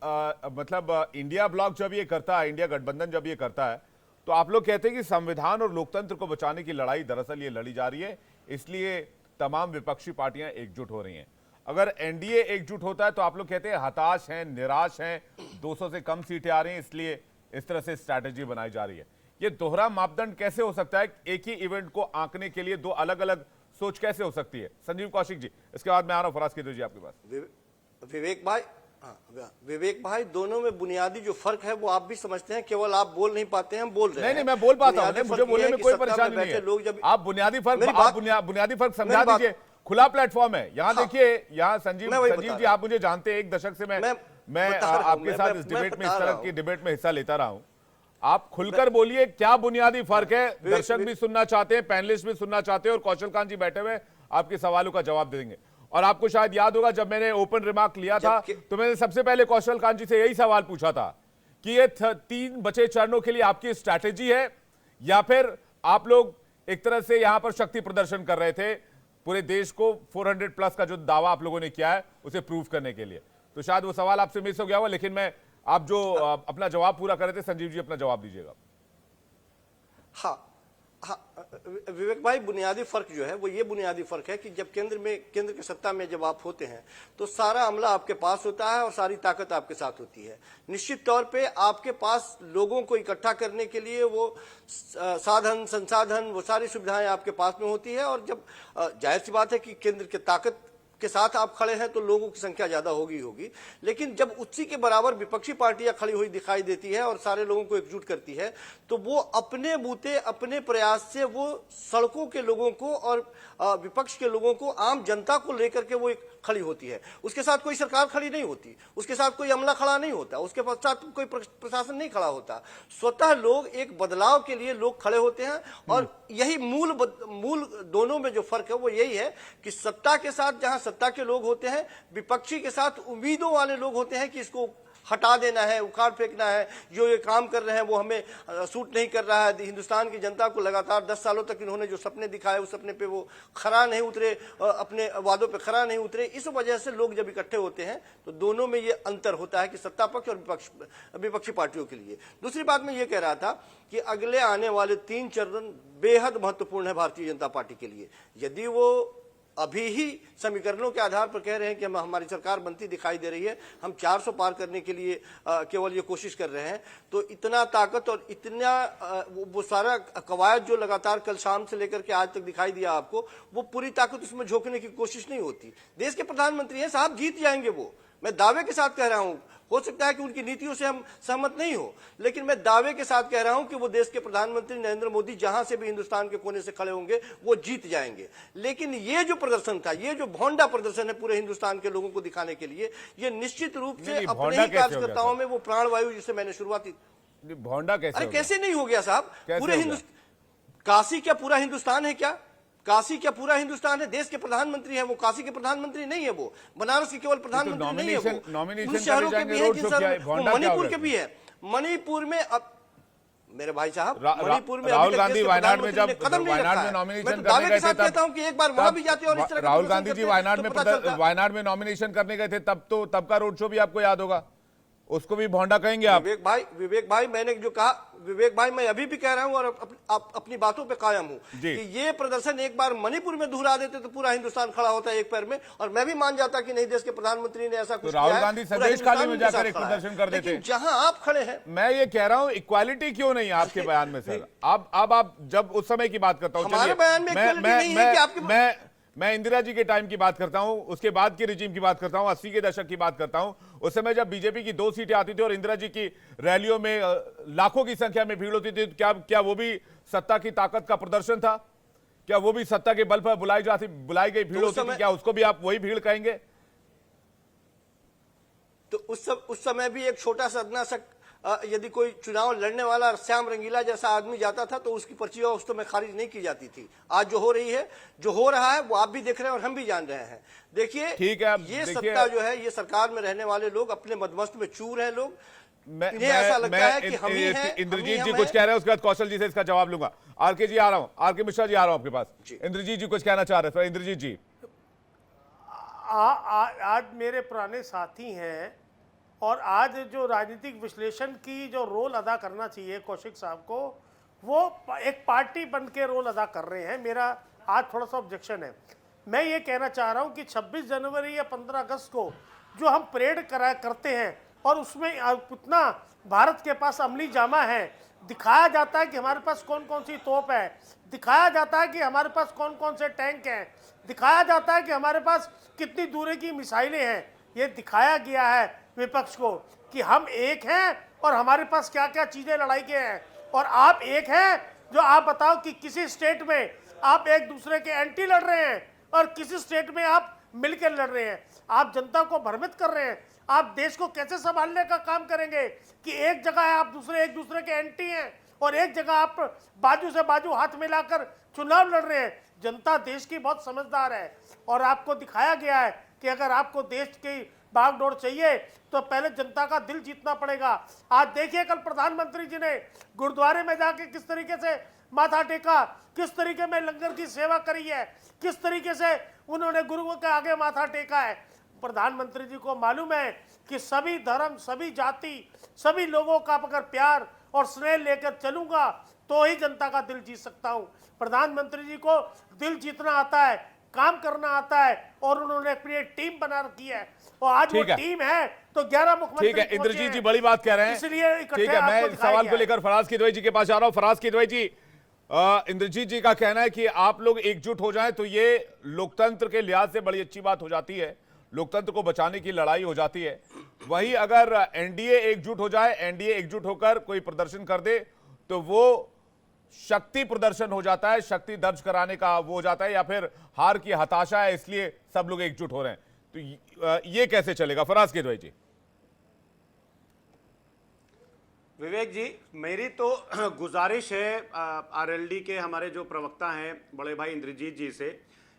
मतलब इंडिया ब्लॉक जब ये करता है, इंडिया गठबंधन जब ये करता है, तो आप लोग कहते हैं कि संविधान और लोकतंत्र को बचाने की लड़ाई दरअसल ये लड़ी जा रही है, इसलिए तमाम विपक्षी पार्टियां एकजुट हो रही हैं। अगर एनडीए एकजुट होता है तो आप लोग कहते हैं हताश हैं, निराश हैं, 200 से कम सीटें आ रही हैं, इसलिए इस तरह से स्ट्रैटेजी बनाई जा रही है। ये दोहरा मापदंड कैसे हो सकता है? एक ही इवेंट को आंकने के लिए दो अलग अलग सोच कैसे हो सकती है? संजीव कौशिक जी, इसके बाद मैं आ रहा हूं फराज कीदर जी आपके पास। विवेक भाई, दोनों में बुनियादी जो फर्क है वो आप भी समझते हैं, केवल आप बोल नहीं पाते हैं, हम बोल रहे हैं। नहीं, मैं बोल पाता हूं, मुझे बोलने में कोई परेशानी नहीं है। लोग जब आप बुनियादी फर्क समझा दीजिए, खुला प्लेटफॉर्म है। यहाँ देखिए, यहाँ संजीव जी, आप मुझे जानते हैं, 1 दशक से मैं आपके साथ इस डिबेट में, इस तरह की डिबेट में हिस्सा लेता रहा हूं। आप खुलकर बोलिए, क्या बुनियादी फर्क है? दर्शक भी सुनना चाहते हैं, पैनलिस्ट भी सुनना चाहते हैं, और कौशल कांत जी बैठे हुए आपके सवालों का जवाब देंगे। और आपको शायद याद होगा, जब मैंने ओपन रिमार्क लिया था तो मैंने सबसे पहले कौशल कांत जी से यही सवाल पूछा था कि ये 3 बचे चरणों के लिए आपकी स्ट्रैटेजी है, या फिर आप लोग एक तरह से यहां पर शक्ति प्रदर्शन कर रहे थे, पूरे देश को 400 प्लस का जो दावा आप लोगों ने किया है उसे प्रूव करने के लिए। तो शायद वो सवाल आपसे मिस हो गया हुआ, लेकिन मैं आप जो अपना जवाब पूरा कर रहे थे, संजीव जी अपना जवाब दीजिएगा। हाँ, विवेक भाई, बुनियादी फर्क जो है वो ये बुनियादी फर्क है कि जब केंद्र की सत्ता में जब आप होते हैं तो सारा अमला आपके पास होता है और सारी ताकत आपके साथ होती है। निश्चित तौर पे आपके पास लोगों को इकट्ठा करने के लिए वो साधन, संसाधन, वो सारी सुविधाएं आपके पास में होती है। और जब जाहिर सी बात है कि केंद्र की ताकत के साथ आप खड़े हैं तो लोगों की संख्या ज्यादा होगी। लेकिन जब उसी के बराबर विपक्षी पार्टियां खड़ी हुई दिखाई देती है और सारे लोगों को एकजुट करती है, तो वो अपने बूते, अपने प्रयास से वो सड़कों के लोगों को और विपक्ष के लोगों को, आम जनता को लेकर के वो खड़ी होती है। उसके साथ कोई सरकार खड़ी नहीं होती, उसके साथ कोई अमला खड़ा नहीं होता, उसके साथ कोई प्रशासन नहीं खड़ा होता। स्वतः लोग, एक बदलाव के लिए लोग खड़े होते हैं। और यही मूल दोनों में जो फर्क है वो यही है कि सत्ता के साथ जहां सत्ता के लोग होते हैं, विपक्षी के साथ उम्मीदों वाले लोग होते हैं कि इसको हटा देना है, उखाड़ फेंकना है, जो ये काम कर रहे हैं वो हमें सूट नहीं कर रहा है। हिंदुस्तान की जनता को लगातार 10 सालों तक इन्होंने जो सपने दिखाए उस सपने पे वो खरा नहीं उतरे, अपने वादों पे खरा नहीं उतरे। इस वजह से लोग जब इकट्ठे होते हैं तो दोनों में ये अंतर होता है कि सत्ता पक्ष और विपक्षी पार्टियों के लिए। दूसरी बात मैं ये कह रहा था कि अगले आने वाले 3 चरण बेहद महत्वपूर्ण है भारतीय जनता पार्टी के लिए। यदि वो अभी ही समीकरणों के आधार पर कह रहे हैं कि हमारी सरकार बनती दिखाई दे रही है, हम 400 पार करने के लिए केवल ये कोशिश कर रहे हैं, तो इतना ताकत और इतना वो सारा कवायद जो लगातार कल शाम से लेकर के आज तक दिखाई दिया आपको, वो पूरी ताकत उसमें झोंकने की कोशिश नहीं होती। देश के प्रधानमंत्री हैं साहब, जीत जाएंगे वो, मैं दावे के साथ कह रहा हूं। हो सकता है कि उनकी नीतियों से हम सहमत नहीं हो, लेकिन मैं दावे के साथ कह रहा हूं कि वो देश के प्रधानमंत्री नरेंद्र मोदी जहां से भी हिंदुस्तान के कोने से खड़े होंगे वो जीत जाएंगे। लेकिन ये जो प्रदर्शन था, ये जो भोंडा प्रदर्शन है पूरे हिंदुस्तान के लोगों को दिखाने के लिए, ये निश्चित रूप से अपने ही कार्यकर्ताओं में वो प्राणवायु जिसे मैंने शुरुआती भोंडा कैसे नहीं हो गया साहब? पूरे हिंदुस्तान, काशी क्या पूरा हिंदुस्तान है क्या? काशी क्या पूरा हिंदुस्तान है? देश के प्रधानमंत्री हैं वो, काशी के प्रधानमंत्री नहीं है वो, बनारस के केवल प्रधानमंत्री नहीं है वो, शहरों के भी है, मणिपुर के भी है। मणिपुर में अब मेरे भाई साहब, मणिपुर में राहुल गांधी वायनाड में जब वायनाड में नॉमिनेशन करने गए थे तब कि एक बार वहां भी जाते और इस तरह राहुल गांधी जी वायनाड में नॉमिनेशन करने गए थे, तब का रोड शो भी आपको याद होगा, उसको भी भोंडा कहेंगे आप? विवेक भाई मैंने जो कहा, विवेक भाई मैं अभी भी कह रहा हूं और अपनी बातों पे कायम हूं कि ये प्रदर्शन एक बार मणिपुर में दोहरा देते तो पूरा हिंदुस्तान खड़ा होता है एक पैर में, और मैं भी मान जाता कि नहीं देश के प्रधानमंत्री ने ऐसा कुछ तो राहुल गांधी संदेश खाली में जाकर एक प्रदर्शन कर देते। जहां आप खड़े हैं, मैं ये कह रहा हूं इक्वालिटी क्यों नहीं आपके बयान में सर? अब आप जब उस समय की बात करता हूं, हमारे बयान में इक्वालिटी नहीं है कि आपके, मैं इंदिरा जी के टाइम की बात करता हूं, उसके बाद के रिजीम की बात करता हूं, 80 के दशक की बात करता हूं। उस समय जब बीजेपी की 2 सीटें आती थी और इंदिरा जी की रैलियों में लाखों की संख्या में भीड़ होती थी, क्या वो भी सत्ता की ताकत का प्रदर्शन था? क्या वो भी सत्ता के बल पर बुलाई गई भीड़ होती थी? क्या उसको भी आप वही भीड़ कहेंगे? तो उस समय भी एक छोटा सा यदि कोई चुनाव लड़ने वाला श्याम रंगीला जैसा आदमी जाता था तो उसकी पर्ची उस समय खारिज नहीं की जाती थी। आज जो हो रही है, जो हो रहा है, वो आप भी देख रहे हैं और हम भी जान रहे हैं। देखिए, ठीक है, ये सत्ता जो है, ये सरकार में रहने वाले लोग अपने मदमस्त में चूर हैं लोग। इन्हें ऐसा लगता है कि हम ही हैं। इंद्रजीत जी कुछ कह रहे हैं, उसके बाद कौशल जी से इसका जवाब लूंगा। आरके जी आ रहा हूं, आरके मिश्रा जी आ रहा हूं आपके पास। इंद्रजीत जी कुछ कहना चाह रहे थे। इंद्रजीत जी, आज मेरे पुराने साथी हैं और आज जो राजनीतिक विश्लेषण की जो रोल अदा करना चाहिए कौशिक साहब को, वो एक पार्टी बन के रोल अदा कर रहे हैं। मेरा आज थोड़ा सा ऑब्जेक्शन है। मैं ये कहना चाह रहा हूँ कि 26 जनवरी या 15 अगस्त को जो हम परेड करते हैं और उसमें कितना भारत के पास अमली जामा है, दिखाया जाता है कि हमारे पास कौन कौन सी तोप है, दिखाया जाता है कि हमारे पास कौन कौन से टैंक हैं, दिखाया जाता है कि हमारे पास कितनी दूरी की मिसाइलें हैं। ये दिखाया गया है विपक्ष को कि हम एक हैं और हमारे पास क्या क्या चीजें लड़ाई के हैं, और आप एक हैं। जो आप बताओ कि किसी स्टेट में आप एक दूसरे के एंटी लड़ रहे हैं और किसी स्टेट में आप मिलकर लड़ रहे हैं। आप जनता को भ्रमित कर रहे हैं। आप देश को कैसे संभालने का काम करेंगे कि एक जगह आप एक दूसरे के एंटी हैं और एक जगह आप बाजू से बाजू हाथ मिलाकर चुनाव लड़ रहे हैं। जनता देश की बहुत समझदार है और आपको दिखाया गया है कि अगर आपको देश की बागडोर चाहिए तो पहले जनता का दिल जीतना पड़ेगा। आज देखिए, कल प्रधानमंत्री जी ने गुरुद्वारे में जाके किस तरीके से माथा टेका, किस तरीके में लंगर की सेवा करी है, किस तरीके से उन्होंने गुरुओं के आगे माथा टेका है। प्रधानमंत्री जी को मालूम है कि सभी धर्म, सभी जाति, सभी लोगों का अगर प्यार और स्नेह लेकर चलूंगा तो ही जनता का दिल जीत सकता हूं। प्रधानमंत्री जी को दिल जीतना आता है, काम करना आता है और उन्होंने अपनी टीम बना रखी है और आज वो टीम है तो 11 मुख्यमंत्री। ठीक है, इंद्रजीत जी बड़ी बात कह रहे हैं, इसलिए ठीक है। मैं सवाल को लेकर फराज किदवई जी के पास जा रहा हूं। फराज किदवई जी, इंद्रजीत जी का कहना है कि आप लोग एकजुट हो जाएं तो ये लोकतंत्र के लिहाज से बड़ी अच्छी बात हो जाती है, लोकतंत्र को बचाने की लड़ाई हो जाती है। वहीं अगर एनडीए एकजुट हो जाए, एनडीए एकजुट होकर कोई प्रदर्शन कर दे तो वो शक्ति प्रदर्शन हो जाता है, शक्ति दर्ज कराने का वो हो जाता है, या फिर हार की हताशा है इसलिए सब लोग एकजुट हो रहे हैं। तो ये कैसे चलेगा? फराज किदवई जी। विवेक जी, मेरी तो गुजारिश है आरएलडी के हमारे जो प्रवक्ता हैं बड़े भाई इंद्रजीत जी से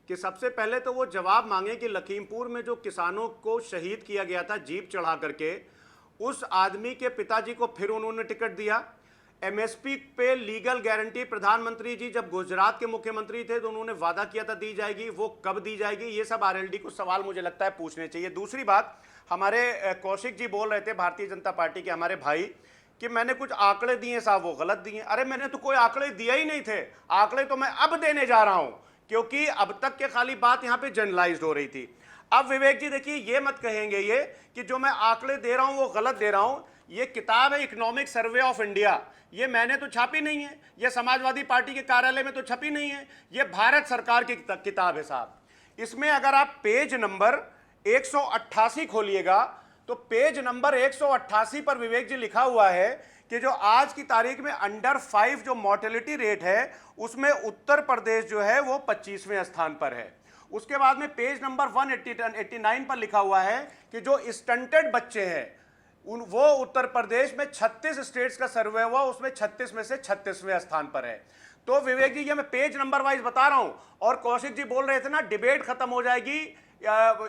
कि सबसे पहले तो वो जवाब मांगे कि लखीमपुर में जो किसानों को शहीद किया गया था जीप चढ़ा करके, उस आदमी के पिताजी को फिर उन्होंने टिकट दिया। एमएसपी पे लीगल गारंटी प्रधानमंत्री जी जब गुजरात के मुख्यमंत्री थे तो उन्होंने वादा किया था दी जाएगी, वो कब दी जाएगी, ये सब आरएलडी को सवाल मुझे लगता है पूछने चाहिए। दूसरी बात, हमारे कौशिक जी बोल रहे थे भारतीय जनता पार्टी के हमारे भाई कि मैंने कुछ आंकड़े दिए साहब, वो गलत दिए। अरे मैंने तो कोई आंकड़े दिए ही नहीं थे, आंकड़े तो मैं अब देने जा रहा हूं, क्योंकि अब तक के खाली बात यहां पे जनरलाइज्ड हो रही थी। अब विवेक जी देखिए, ये मत कहेंगे ये कि जो मैं आंकड़े दे रहा हूं वो गलत दे रहा हूं। ये किताब है इकोनॉमिक सर्वे ऑफ इंडिया, ये मैंने तो छापी नहीं है, ये समाजवादी पार्टी के कार्यालय में तो छपी नहीं है, ये भारत सरकार की किताब है साहब। इसमें अगर आप पेज नंबर 188 खोलिएगा तो पेज नंबर 188 पर विवेक जी लिखा हुआ है कि जो आज की तारीख में अंडर 5 जो मोर्टेलिटी रेट है उसमें उत्तर प्रदेश जो है वो 25वें स्थान पर है। उसके बाद में पेज नंबर 189 पर लिखा हुआ है कि जो स्टंटेड बच्चे हैं वो उत्तर प्रदेश में 36 स्टेट्स का सर्वे हुआ, उसमें 36 में से 36वें स्थान पर है। तो विवेक जी ये मैं पेज नंबर वाइज बता रहा हूं। और कौशिक जी बोल रहे थे ना डिबेट खत्म हो जाएगी,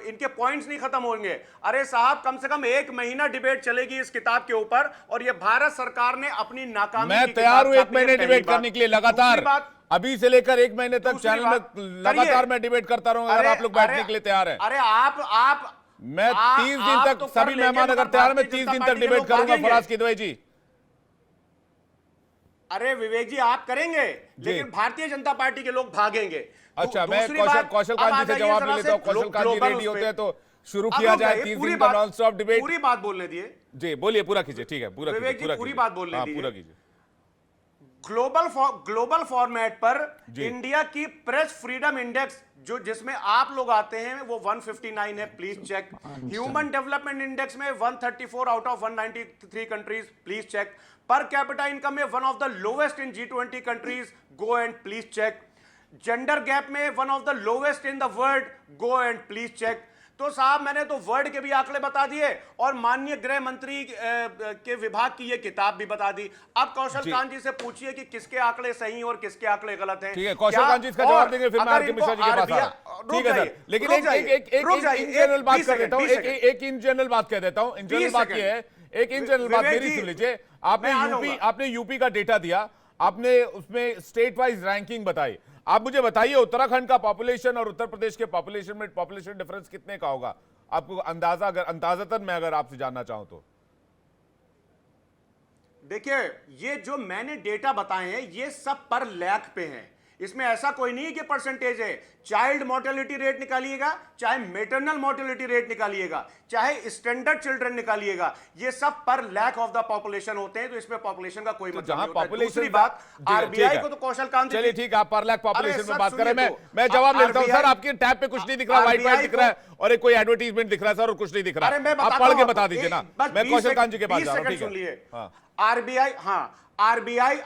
इनके पॉइंट्स नहीं खत्म होंगे। अरे साहब कम से कम 1 महीना डिबेट चलेगी इस किताब के ऊपर, और ये भारत सरकार ने अपनी नाकामी मैं तैयार हूं 1 महीने डिबेट करने के लिए लगातार, अभी से लेकर 1 महीने तक चैनल में लगातार मैं डिबेट करता रहूंगा अगर आप लोग बैठने के लिए तैयार हैं। अरे आप मैं 30 दिन तक तो सभी मेहमान अगर तैयार, मैं 30 दिन तक डिबेट करूंगा फराज किदवई जी। अरे विवेक जी आप करेंगे, लेकिन भारतीय जनता पार्टी के लोग भागेंगे। अच्छा, मैं कौशल कांत जी से जवाब ले लेता हूं। कौशल कांत जी रेडी होते हैं तो शुरू किया जाए 30 दिन का नॉन स्टॉप डिबेट। पूरी बात बोलने दिए जी, बोलिए, पूरा कीजिए। ठीक है, पूरा कीजिए, पूरी बात बोलने दीजिए, पूरा कीजिए। ग्लोबल फॉर्मेट पर इंडिया की प्रेस फ्रीडम इंडेक्स जो जिसमें आप लोग आते हैं वो 159 है, please check. Human development index में 134 out of 193 countries, please check. Per capita income में one of the lowest in G20 countries, go and please check. Gender gap में one of the lowest in the world, go and please check. तो साहब मैंने तो world के भी आंकड़े बता दिए और माननीय गृह मंत्री के विभाग की ये किताब भी बता दी। अब कौशल कांत जी से पूछिए कि किसके आंकड़े सही और किसके आंकड़े गलत हैं। ठीक है, कौशल कांत जी इसका जवाब देंगे, फिर मैं आरके मिश्रा जी के पास आ रहा हूं। ठीक है सर, लेकिन एक इन जनरल बात कर देता हूं, एक इन जनरल बात कह देता हूं। इन जनरल बात ये है, एक इन जनरल बात मेरी सुन लीजिए। आपने यूपी का डेटा दिया, आपने उसमें स्टेट वाइज रैंकिंग बताई। आप मुझे बताइए उत्तराखंड का पॉपुलेशन और उत्तर प्रदेश के पॉपुलेशन में पॉपुलेशन डिफरेंस कितने का होगा? आपको अंदाजा, अगर अंदाजतन मैं अगर आपसे जानना चाहूं तो। देखिए ये जो मैंने डेटा बताए हैं ये सब पर लाख पे हैं, इसमें ऐसा कोई नहीं कि परसेंटेज है। चाइल्ड मोर्टेलिटी रेट निकालिएगा, चाहे मेटरनल मोर्टेलिटी रेट निकालिएगा, चाहे स्टैंडर्ड चिल्ड्रन निकालिएगा, ये सब पर लाख ऑफ द पॉपुलेशन होते हैं। तो इसमें पॉपुलेशन का कोई मतलब नहीं होता। दूसरी बात, आरबीआई को तो कौशल कांत, चलिए ठीक है, आप पर लाख पॉपुलेशन में बात करें, मैं जवाब लेता हूं। सर आपके टैब पे कुछ नहीं दिख रहा, व्हाइट व्हाइट दिख रहा है और एक कोई एडवर्टीजमेंट दिख रहा है सर, और कुछ नहीं दिख रहा है। आप पढ़ के बता दीजिए ना, मैं कौशल कांत जी के पास जा रहा हूं। ठीक है,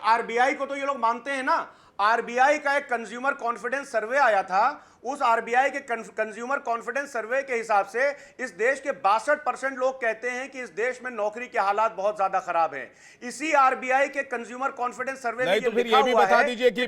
आरबीआई को तो ये लोग मानते हैं ना। आरबीआई का एक कंज्यूमर कॉन्फिडेंस सर्वे आया था, उस आरबीआई के कंज्यूमर कॉन्फिडेंस सर्वे के हिसाब से इस देश के 62% लोग कहते हैं कि इस देश में नौकरी के हालात बहुत ज्यादा खराब हैं। इसी आरबीआई के कंज्यूमर कॉन्फिडेंस सर्वे में तो फिर ये भी बता दीजिए कि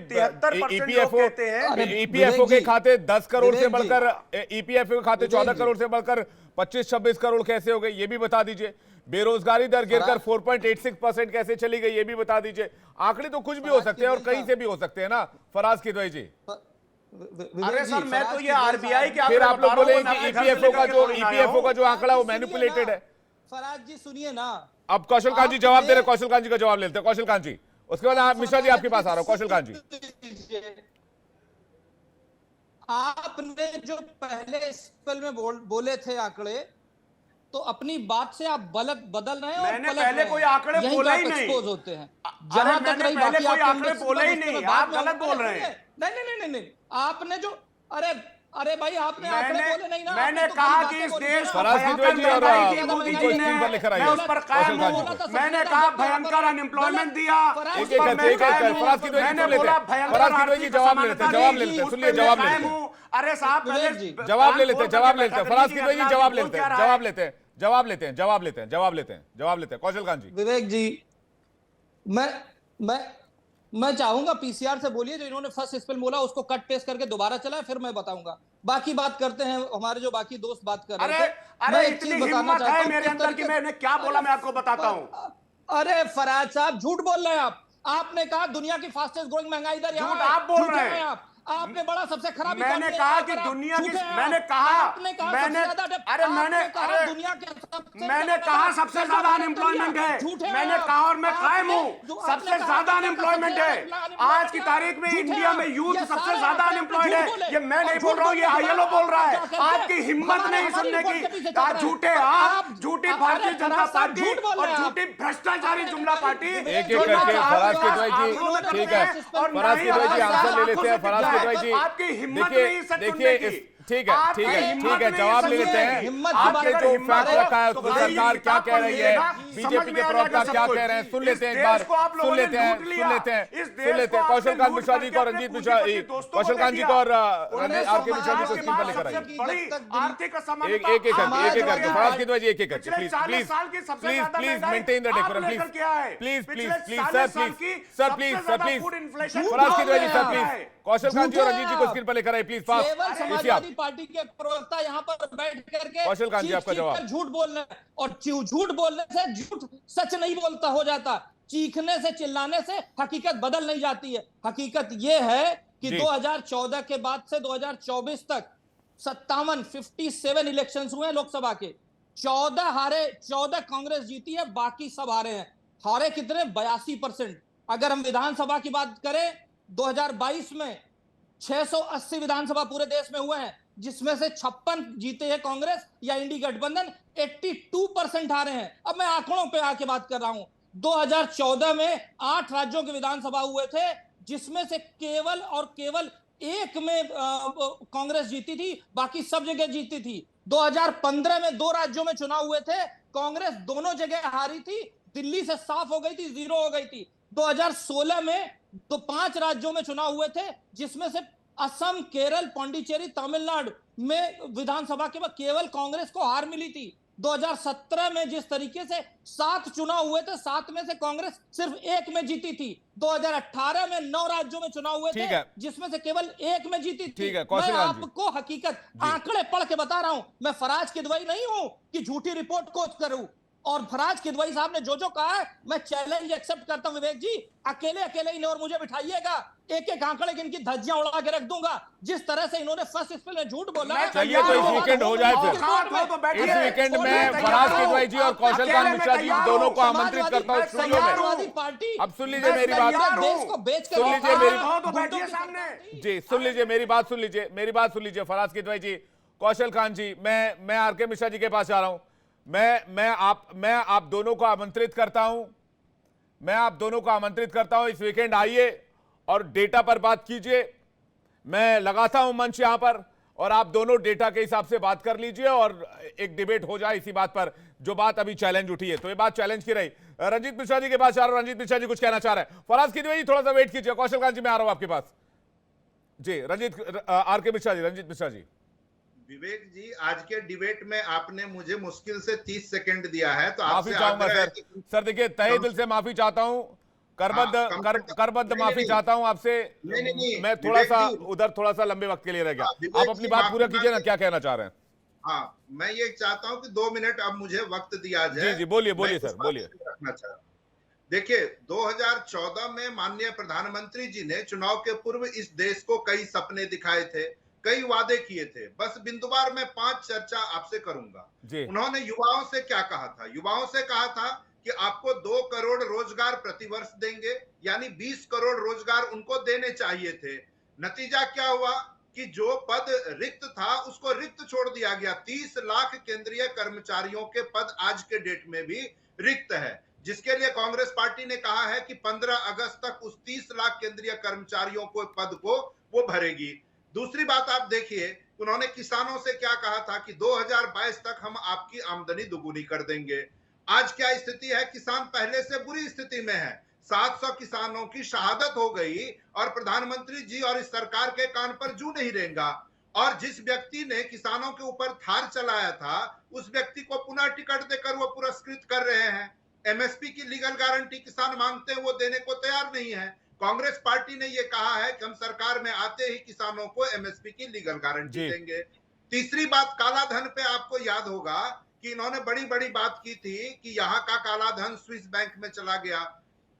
ईपीएफओ के खाते 10 करोड़ से बढ़कर, ईपीएफओ के खाते 14 करोड़ से बढ़कर 25-26 करोड़ कैसे हो गए, ये भी बता दीजिए। बेरोजगारी दर गिरकर 4.86% कैसे चली गई, ये भी बता दीजिए। आंकड़े तो कुछ भी हो सकते हैं और कहीं से भी हो सकते हैं ना फराज किदवई जी। अरे सर मैं तो ये आरबीआई के, फिर आप लोग बोले कि ईपीएफओ का जो आंकड़ा वो मैनिपुलेटेड है। फराज जी सुनिए ना, अब कौशल कांत जी जवाब दे रहे, कौशल कांत जी का जवाब लेते हैं। कौशल कांत जी, उसके बाद मिश्रा जी आपके पास आ रहा हूं। कौशल कांत जी, आपने जो पहले स्पेल में बोले थे आंकड़े, तो अपनी बात से आप बदल रहे हैं। मैंने पहले कोई आंकड़े बोला ही नहीं, एक्सपोज होते हैं। जहां तक रही बात, कोई आंकड़े बोले ही नहीं, आप गलत बोल रहे हैं। नहीं, आपने जो अरे भाई आपने आंकड़े बोले नहीं ना। मैंने कहा कि इस देश को मैंने कहा भयंकर अनएम्प्लॉयमेंट दिया, मैंने बोला भयंकर जवाब लेते सुनिए, जवाब लेते। अरे साहब जवाब ले लेते फराज किदवई जी जवाब लेते हैं। कौशल कांत जी, विवेक जी, मैं चाहूंगा पीसीआर से बोलिए जो इन्होंने फर्स्ट स्पेल बोला उसको कट पेस्ट करके दोबारा चलाए, फिर मैं बताऊंगा। बाकी बात करते हैं, हमारे जो बाकी दोस्त बात कर रहे थे। अरे इतनी हिम्मत है मेरे अंदर कि मैंने क्या बोला मैं आपको बताता हूं। अरे फराज साहब झूठ बोल रहे हैं आपने कहा दुनिया की फास्टेस्ट ग्रोइंग महंगाई दर झूठ आप बोल रहे हैं। आपने बड़ा सबसे खराब मैंने कहा कि दुनिया की, मैंने कहा सबसे ज्यादा अनएम्प्लॉयमेंट है, मैंने कहा और मैं कायम हूं सबसे ज्यादा अनएम्प्लॉयमेंट है आज की तारीख में इंडिया में यूथ सबसे ज्यादा अनएम्प्लॉयड है। ये मैं नहीं बोल रहा हूं, ये आईएलओ बोल रहा है। आपकी हिम्मत नहीं सुनने की। कहा झूठे आप, झूठी भारतीय जनता पार्टी और झूठी भ्रष्टाचारी जुमला पार्टी। एक एक करके फराज किदवई जी, ठीक है फराज किदवई जी आंसर ले लेते हैं। फराज किदवई जी आपकी हिम्मत नहीं सच सुनने की। ठीक है जवाब ले लेते हैं। आपने जो फैक्ट रखा है उसमें सरकार क्या कह रही है, बीजेपी के प्रवक्ता क्या कह रहे हैं, सुन लेते हैं एक बार, सुन लेते हैं कौशलकांत मिश्रा जी को, रंजीत मिश्रा, कौशलकांत जी को और आरके मिश्रा जी को स्क्रीन पर लेकर आइए। एक एक करके फराज किदवई जी एक एक करके please maintain the decorum please sir please Faraz Kidwai ji sir please, Kaushalkant ji और रंजीत जी को स्क्रीन पर लेकर आइए प्लीज फास्ट। समाजवादी पार्टी के प्रवक्ता यहाँ पर बैठ करके कौशलकांत जी आपका जवाब। झूठ बोलने और झूठ बोलने से झूठ सच नहीं बोलता हो जाता, चीखने से चिल्लाने से हकीकत बदल नहीं जाती है। हकीकत यह है कि 2014 के बाद से 2024 तक 57 इलेक्शंस हुए लोकसभा के, 14 हारे, 14 कांग्रेस जीती है, बाकी सब हारे हैं। हारे कितने? 82%। अगर हम विधानसभा की बात करें 2022 में 680 विधानसभा पूरे देश में हुए हैं, जिसमें से 56 जीते हैं कांग्रेस या इंडी गठबंधन, 82% हारे हैं। अब मैं आंकड़ों पे आके बात कर रहा हूं। 2014 में 8 राज्यों के विधानसभा हुए थे, जिसमें से केवल और केवल एक में कांग्रेस जीती थी, बाकी सब जगह जीती थी। 2015 में 2 राज्यों में चुनाव हुए थे, कांग्रेस दोनों जगह हारी थी, दिल्ली से साफ हो गई थी, 0 हो गई थी। 2016 में तो 5 राज्यों में चुनाव हुए थे, जिसमें से असम, केरल, पांडिचेरी, तमिलनाडु में विधानसभा के बाद केवल कांग्रेस को हार मिली थी। 2017 में जिस तरीके से 7 चुनाव हुए थे, 7 में से कांग्रेस सिर्फ 1 में जीती थी। 2018 में 9 राज्यों में चुनाव हुए थे, जिसमें से केवल 1 में जीती थी। मैं आपको हकीकत आंकड़े पढ़ के बता रहा हूं। मैं फराज किदवई नहीं हूं कि झूठी रिपोर्ट कोच करूं। और फराज किदवई साहब ने जो कहा है, मैं चैलेंज एक्सेप्ट करता हूं। विवेक जी अकेले इन्हें और मुझे बिठाइएगा, एक आंकड़े की इनकी धज्जियां उड़ा के रख दूंगा। जिस तरह से इन्होंने फर्स्ट स्पेल में झूठ बोला, चलिए तो इस वीकेंड हो जाए फिर। इस वीकेंड में फराज किदवई जी और कौशलकांत मिश्रा जी दोनों को आमंत्रित करता हूं स्टूडियो में। पार्टी अब सुन लीजिए मेरी बात, देश को बेच कर सुन लीजिए मेरी जी, सुन लीजिए मेरी बात, सुन लीजिए फराज किदवई जी, कौशलकांत जी, मैं आरके मिश्रा जी के पास जा रहा हूं। मैं आप दोनों को आमंत्रित करता हूं, इस वीकेंड आइए और डेटा पर बात कीजिए। मैं लगाता हूं मंच यहां पर और आप दोनों डेटा के हिसाब से बात कर लीजिए और एक डिबेट हो जाए इसी बात पर, जो बात अभी चैलेंज उठी है। तो ये बात चैलेंज की रही। रंजीत मिश्रा जी के पास आ रहा हूं। रंजीत मिश्रा जी कुछ कहना चाह रहे हैं। फराज किदवई जी थोड़ा सा वेट कीजिए। कौशलकांत जी मैं आ रहा हूं आपके पास जी। आरके मिश्रा जी, रंजीत मिश्रा जी। विवेक जी, आज के डिबेट में आपने मुझे मुश्किल से 30 सेकंड दिया है, तो माफी चाहूंगा सर देखिए तहे दिल से माफी चाहता हूं, करबद्ध माफी चाहता हूं आपसे। मैं थोड़ा सा लंबे वक्त के लिए रह गया। आप अपनी बात पूरा कीजिए ना, क्या कहना चाह रहे हैं? हाँ, मैं ये चाहता हूं कि 2 मिनट अब मुझे वक्त दिया जाए। जी बोलिए सर, बोलिए। देखिए 2014 में माननीय प्रधानमंत्री जी ने चुनाव के पूर्व इस देश को कई सपने दिखाए थे, कई वादे किए थे। बस बिंदुवार में 5 चर्चा आपसे करूंगा। उन्होंने युवाओं से क्या कहा था? युवाओं से कहा था कि आपको 2 करोड़ रोजगार प्रतिवर्ष देंगे, यानी 20 करोड़ रोजगार उनको देने चाहिए थे। नतीजा क्या हुआ कि जो पद रिक्त था उसको रिक्त छोड़ दिया गया। 30 लाख केंद्रीय कर्मचारियों के पद आज के डेट में भी रिक्त है, जिसके लिए कांग्रेस पार्टी ने कहा है कि 15 अगस्त तक उस 30 लाख केंद्रीय कर्मचारियों को पद को वो भरेगी। दूसरी बात आप देखिए, उन्होंने किसानों से क्या कहा था कि 2022 तक हम आपकी आमदनी दुगुनी कर देंगे। आज क्या स्थिति है? किसान पहले से बुरी स्थिति में है। 700 किसानों की शहादत हो गई और प्रधानमंत्री जी और इस सरकार के कान पर जू नहीं रहेगा। और जिस व्यक्ति ने किसानों के ऊपर थार चलाया था, उस व्यक्ति को पुनः टिकट देकर वो पुरस्कृत कर रहे हैं। एमएसपी की लीगल गारंटी किसान मांगते हैं, वो देने को तैयार नहीं है। कांग्रेस पार्टी ने ये कहा है कि हम सरकार में आते ही किसानों को एमएसपी की लीगल गारंटी देंगे। तीसरी बात, काला धन पे आपको याद होगा कि इन्होंने बड़ी बड़ी बात की थी कि यहाँ का काला धन स्विस बैंक में चला गया।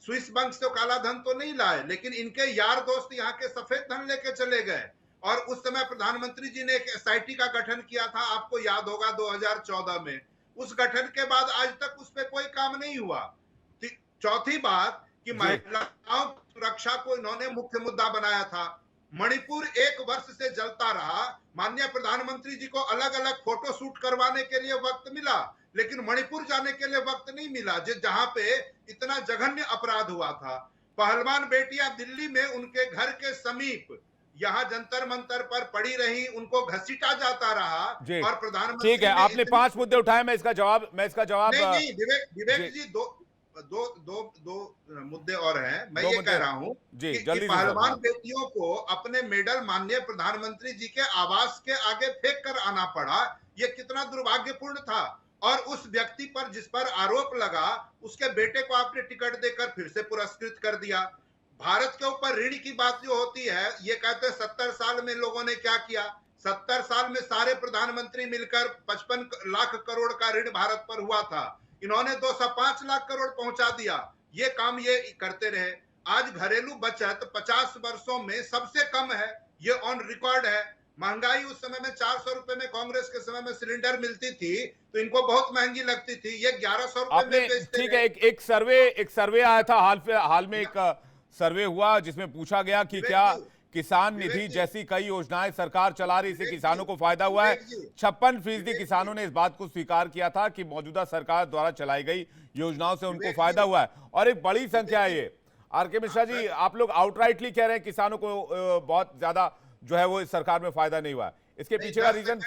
स्विस बैंक से काला धन तो नहीं लाए, लेकिन इनके यार दोस्त यहाँ के सफेद धन लेके चले गए। और उस समय प्रधानमंत्री जी ने एक एसआईटी का गठन किया था, आपको याद होगा 2014 में। उस गठन के बाद आज तक उस पर कोई काम नहीं हुआ। चौथी बात कि महिलाओं की सुरक्षा को इन्होंने मुख्य मुद्दा बनाया था। मणिपुर 1 वर्ष से जलता रहा। माननीय प्रधानमंत्री जी को अलग अलग फोटो शूट करवाने के लिए वक्त मिला, लेकिन मणिपुर जाने के लिए वक्त नहीं मिला, जहां पे इतना जघन्य अपराध हुआ था। पहलवान बेटियां दिल्ली में उनके घर के समीप यहाँ जंतर मंतर पर पड़ी रही, उनको घसीटा जाता रहा। और प्रधानमंत्री, ठीक है, आपने 5 मुद्दे उठाए, मैं इसका जवाब नहीं, विवेक जी, दो मुद्दे और हैं। मैं ये कह रहा हूं कि पहलवान बेटियों को अपने मेडल माननीय प्रधानमंत्री जी के आवास के आगे फेंक कर आना पड़ा। ये कितना दुर्भाग्यपूर्ण था। और उस व्यक्ति पर जिस पर आरोप लगा, उसके बेटे को आपने टिकट देकर फिर से पुरस्कृत कर दिया। भारत के ऊपर ऋण की बात जो होती है, ये कहते हैं 70 साल में लोगों ने क्या किया। 70 साल में सारे प्रधानमंत्री मिलकर 55 लाख करोड़ का ऋण भारत पर हुआ था। इन्होंने 205 लाख करोड़ पहुंचा दिया। ये काम ये करते रहे। आज घरेलू बचत 50 वर्षों में सबसे कम है, ये ऑन रिकॉर्ड है। महंगाई उस समय में 400 रुपए में कांग्रेस के समय में सिलेंडर मिलती थी, तो इनको बहुत महंगी लगती थी, ये 1100 रुपए में बेचते। ठीक है, एक सर्वे आया था हाल में एक सर्वे हुआ जिसमें पूछा गया कि क्या किसान निधि जैसी कई योजनाएं सरकार चला रही, इससे किसानों को फायदा हुआ है। 56% किसानों ने इस बात को स्वीकार किया था कि मौजूदा सरकार द्वारा चलाई गई योजनाओं से उनको फायदा हुआ है। और एक बड़ी संख्या है ये। आर.के. मिश्रा जी, आप लोग आउटराइटली कह रहे हैं किसानों को बहुत ज्यादा जो है वो इस सरकार में फायदा नहीं हुआ है। इसके पीछे का रीजन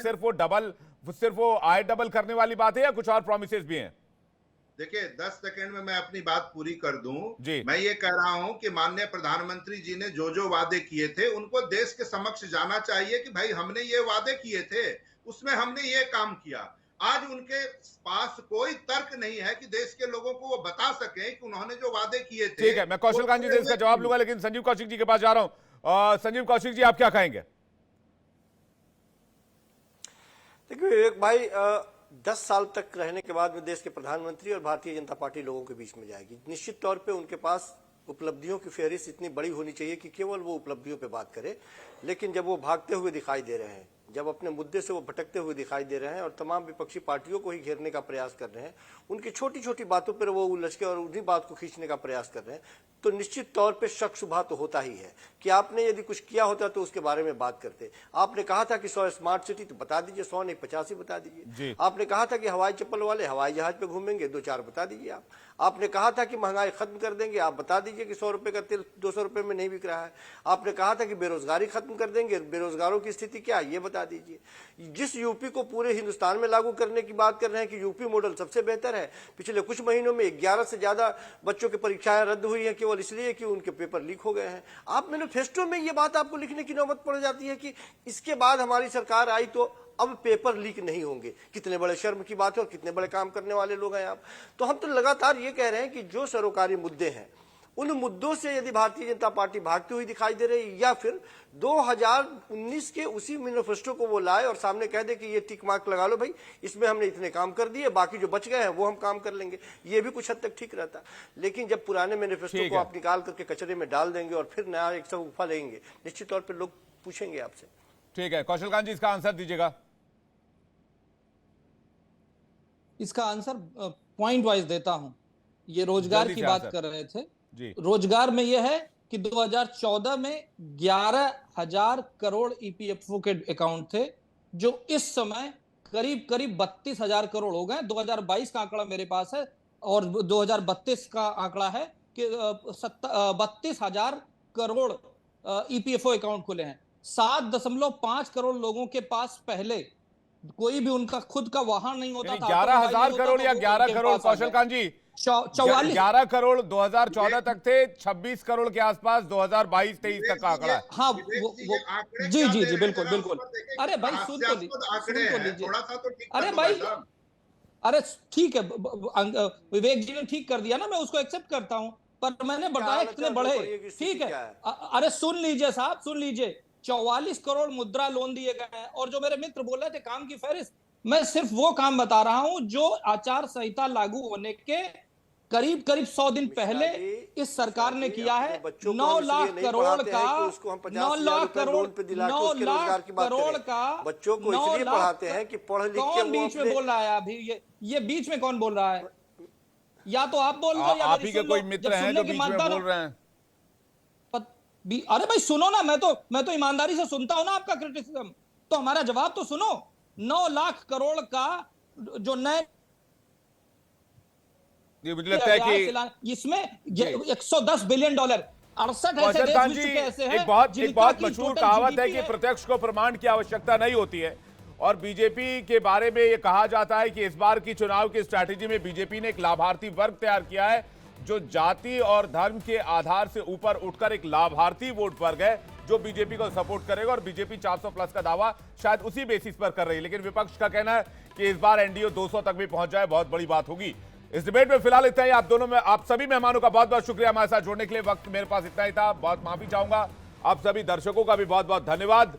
सिर्फ वो आय डबल करने वाली बात है या कुछ और प्रॉमिसेस भी हैं? देखिए, 10 सेकंड में मैं अपनी बात पूरी कर दूं। मैं ये कह रहा हूं कि माननीय प्रधानमंत्री जी ने जो वादे किए थे, उनको देश के समक्ष जाना चाहिए कि भाई हमने ये वादे किए थे, उसमें हमने ये काम किया। आज उनके पास कोई तर्क नहीं है कि देश के लोगों को वो बता सके कि उन्होंने जो वादे किए थे। ठीक है, मैं कौशल कांत जी से इसका जवाब लूंगा, लेकिन संजीव कौशिक जी के पास जा रहा हूं। संजीव कौशिक जी, आप क्या कहेंगे? देखिए विवेक भाई, 10 साल तक रहने के बाद में देश के प्रधानमंत्री और भारतीय जनता पार्टी लोगों के बीच में जाएगी। निश्चित तौर पे उनके पास उपलब्धियों की फहरिस्त इतनी बड़ी होनी चाहिए कि केवल वो उपलब्धियों पे बात करे। लेकिन जब वो भागते हुए दिखाई दे रहे हैं, जब अपने मुद्दे से वो भटकते हुए दिखाई दे रहे हैं और तमाम विपक्षी पार्टियों को ही घेरने का प्रयास कर रहे हैं, उनकी छोटी छोटी बातों पर वो उलझ के और उन्हीं बात को खींचने का प्रयास कर रहे हैं, तो निश्चित तौर पे शक शुबा तो होता ही है कि आपने यदि कुछ किया होता तो उसके बारे में बात करते। आपने कहा था कि 100 स्मार्ट सिटी, तो बता दीजिए, 100 नहीं 50 ही बता दीजिए। आपने कहा था कि हवाई चप्पल वाले हवाई जहाज पे घूमेंगे, 2-4 बता दीजिए। आपने कहा था कि महंगाई खत्म कर देंगे, आप बता दीजिए कि 100 रुपए का तेल 200 रुपए में नहीं बिक रहा है। आपने कहा था कि बेरोजगारी खत्म कर देंगे, बेरोजगारों की स्थिति क्या है ये बता दीजिए। जिस यूपी को पूरे हिंदुस्तान में लागू करने की बात कर रहे हैं कि यूपी मॉडल सबसे बेहतर है, पिछले कुछ महीनों में 11 से ज्यादा बच्चों की परीक्षाएं रद्द हुई हैं केवल इसलिए कि उनके पेपर लीक हो गए हैं। आप मैनिफेस्टो में ये बात आपको लिखने की नौबत पड़ जाती है कि इसके बाद हमारी सरकार आई तो अब पेपर लीक नहीं होंगे। कितने बड़े शर्म की बात है और कितने बड़े काम करने वाले लोग हैं आप। तो हम तो लगातार ये कह रहे हैं कि जो सरोकारी मुद्दे हैं, उन मुद्दों से यदि भारतीय जनता पार्टी भागती हुई दिखाई दे रही, या फिर 2019 के उसी मैनिफेस्टो को वो लाए और सामने कह दे कि ये टिक मार्क लगा लो भाई, इसमें हमने इतने काम कर दिए, बाकी जो बच गए हैं वो हम काम कर लेंगे, ये भी कुछ हद तक ठीक रहता। लेकिन जब पुराने मैनिफेस्टो को आप निकाल करके कचरे में डाल देंगे और फिर नया एक सगुफा लेंगे, निश्चित तौर पर लोग पूछेंगे आपसे। ठीक है, कौशल कांत जी, इसका आंसर दीजिएगा। इसका आंसर पॉइंट वाइज देता हूं। ये रोजगार की बात कर रहे थे जी। रोजगार में यह है कि 2014 में 11,000 करोड़ ईपीएफओ के अकाउंट थे, जो इस समय करीब 32,000 करोड़ हो गए। 2022 का आंकड़ा मेरे पास है और 2032 का आंकड़ा है कि 32,000 करोड़ ईपीएफओ अकाउंट खुले हैं। 7.5 करोड़ लोगों के पास पहले कोई भी उनका खुद का वाहन नहीं होता था। 11,000 करोड़ या 11 करोड़ कौशल कांत जी? 11 करोड़ 2014 तक थे, 26 करोड़ के आसपास 2022-23 तक का आंकड़ा है। हाँ, वो जी बिल्कुल बिल्कुल। अरे भाई सुन तो लीजिए। अरे भाई, अरे ठीक है, विवेक जी ने ठीक कर दिया ना, मैं उसको एक्सेप्ट करता हूं, पर मैंने बताया कितने बढ़े। ठीक है, अरे सुन लीजिए साहब, सुन लीजिए, 44 करोड़ मुद्रा लोन दिए गए हैं। और जो मेरे मित्र बोल रहे थे काम की फहरिस्त, मैं सिर्फ वो काम बता रहा हूं जो आचार संहिता लागू होने के करीब 100 दिन पहले इस सरकार ने किया है। 9 लाख करोड़ का, 9 लाख करोड़, 9 लाख करोड़ का बच्चों को इसलिए पढ़ाते हैं कि पढ़ लिख के कौन बीच में बोल रहा है अभी? ये बीच में कौन बोल रहा है? या तो आप बोल रहे हो या आप ही के कोई मित्र हैं जो बीच में बोल रहे हैं। अरे भाई सुनो ना, मैं तो ईमानदारी से सुनता हूं ना आपका क्रिटिसिज्म, तो हमारा जवाब तो सुनो। 9 लाख करोड़ का जो नए, मुझे लगता है कि इसमें 110 बिलियन डॉलर, 68 ऐसे देश विश्व के ऐसे हैं। एक बहुत मशहूर कहावत है कि प्रत्यक्ष को प्रमाण की आवश्यकता नहीं होती है। और बीजेपी के बारे में यह कहा जाता है कि इस बार की चुनाव की स्ट्रैटेजी में बीजेपी ने एक लाभार्थी वर्ग तैयार किया है, जो जाति और धर्म के आधार से ऊपर उठकर एक लाभार्थी वोट वर्ग है जो बीजेपी को सपोर्ट करेगा। और बीजेपी 400 प्लस का दावा शायद उसी बेसिस पर कर रही है। लेकिन विपक्ष का कहना है कि इस बार एनडीए 200 तक भी पहुंच जाए, बहुत बड़ी बात होगी। इस डिबेट में फिलहाल इतना ही। आप सभी मेहमानों का बहुत बहुत शुक्रिया हमारे साथ जुड़ने के लिए। वक्त मेरे पास इतना ही था, बहुत माफी चाहूंगा। आप सभी दर्शकों का भी बहुत बहुत धन्यवाद।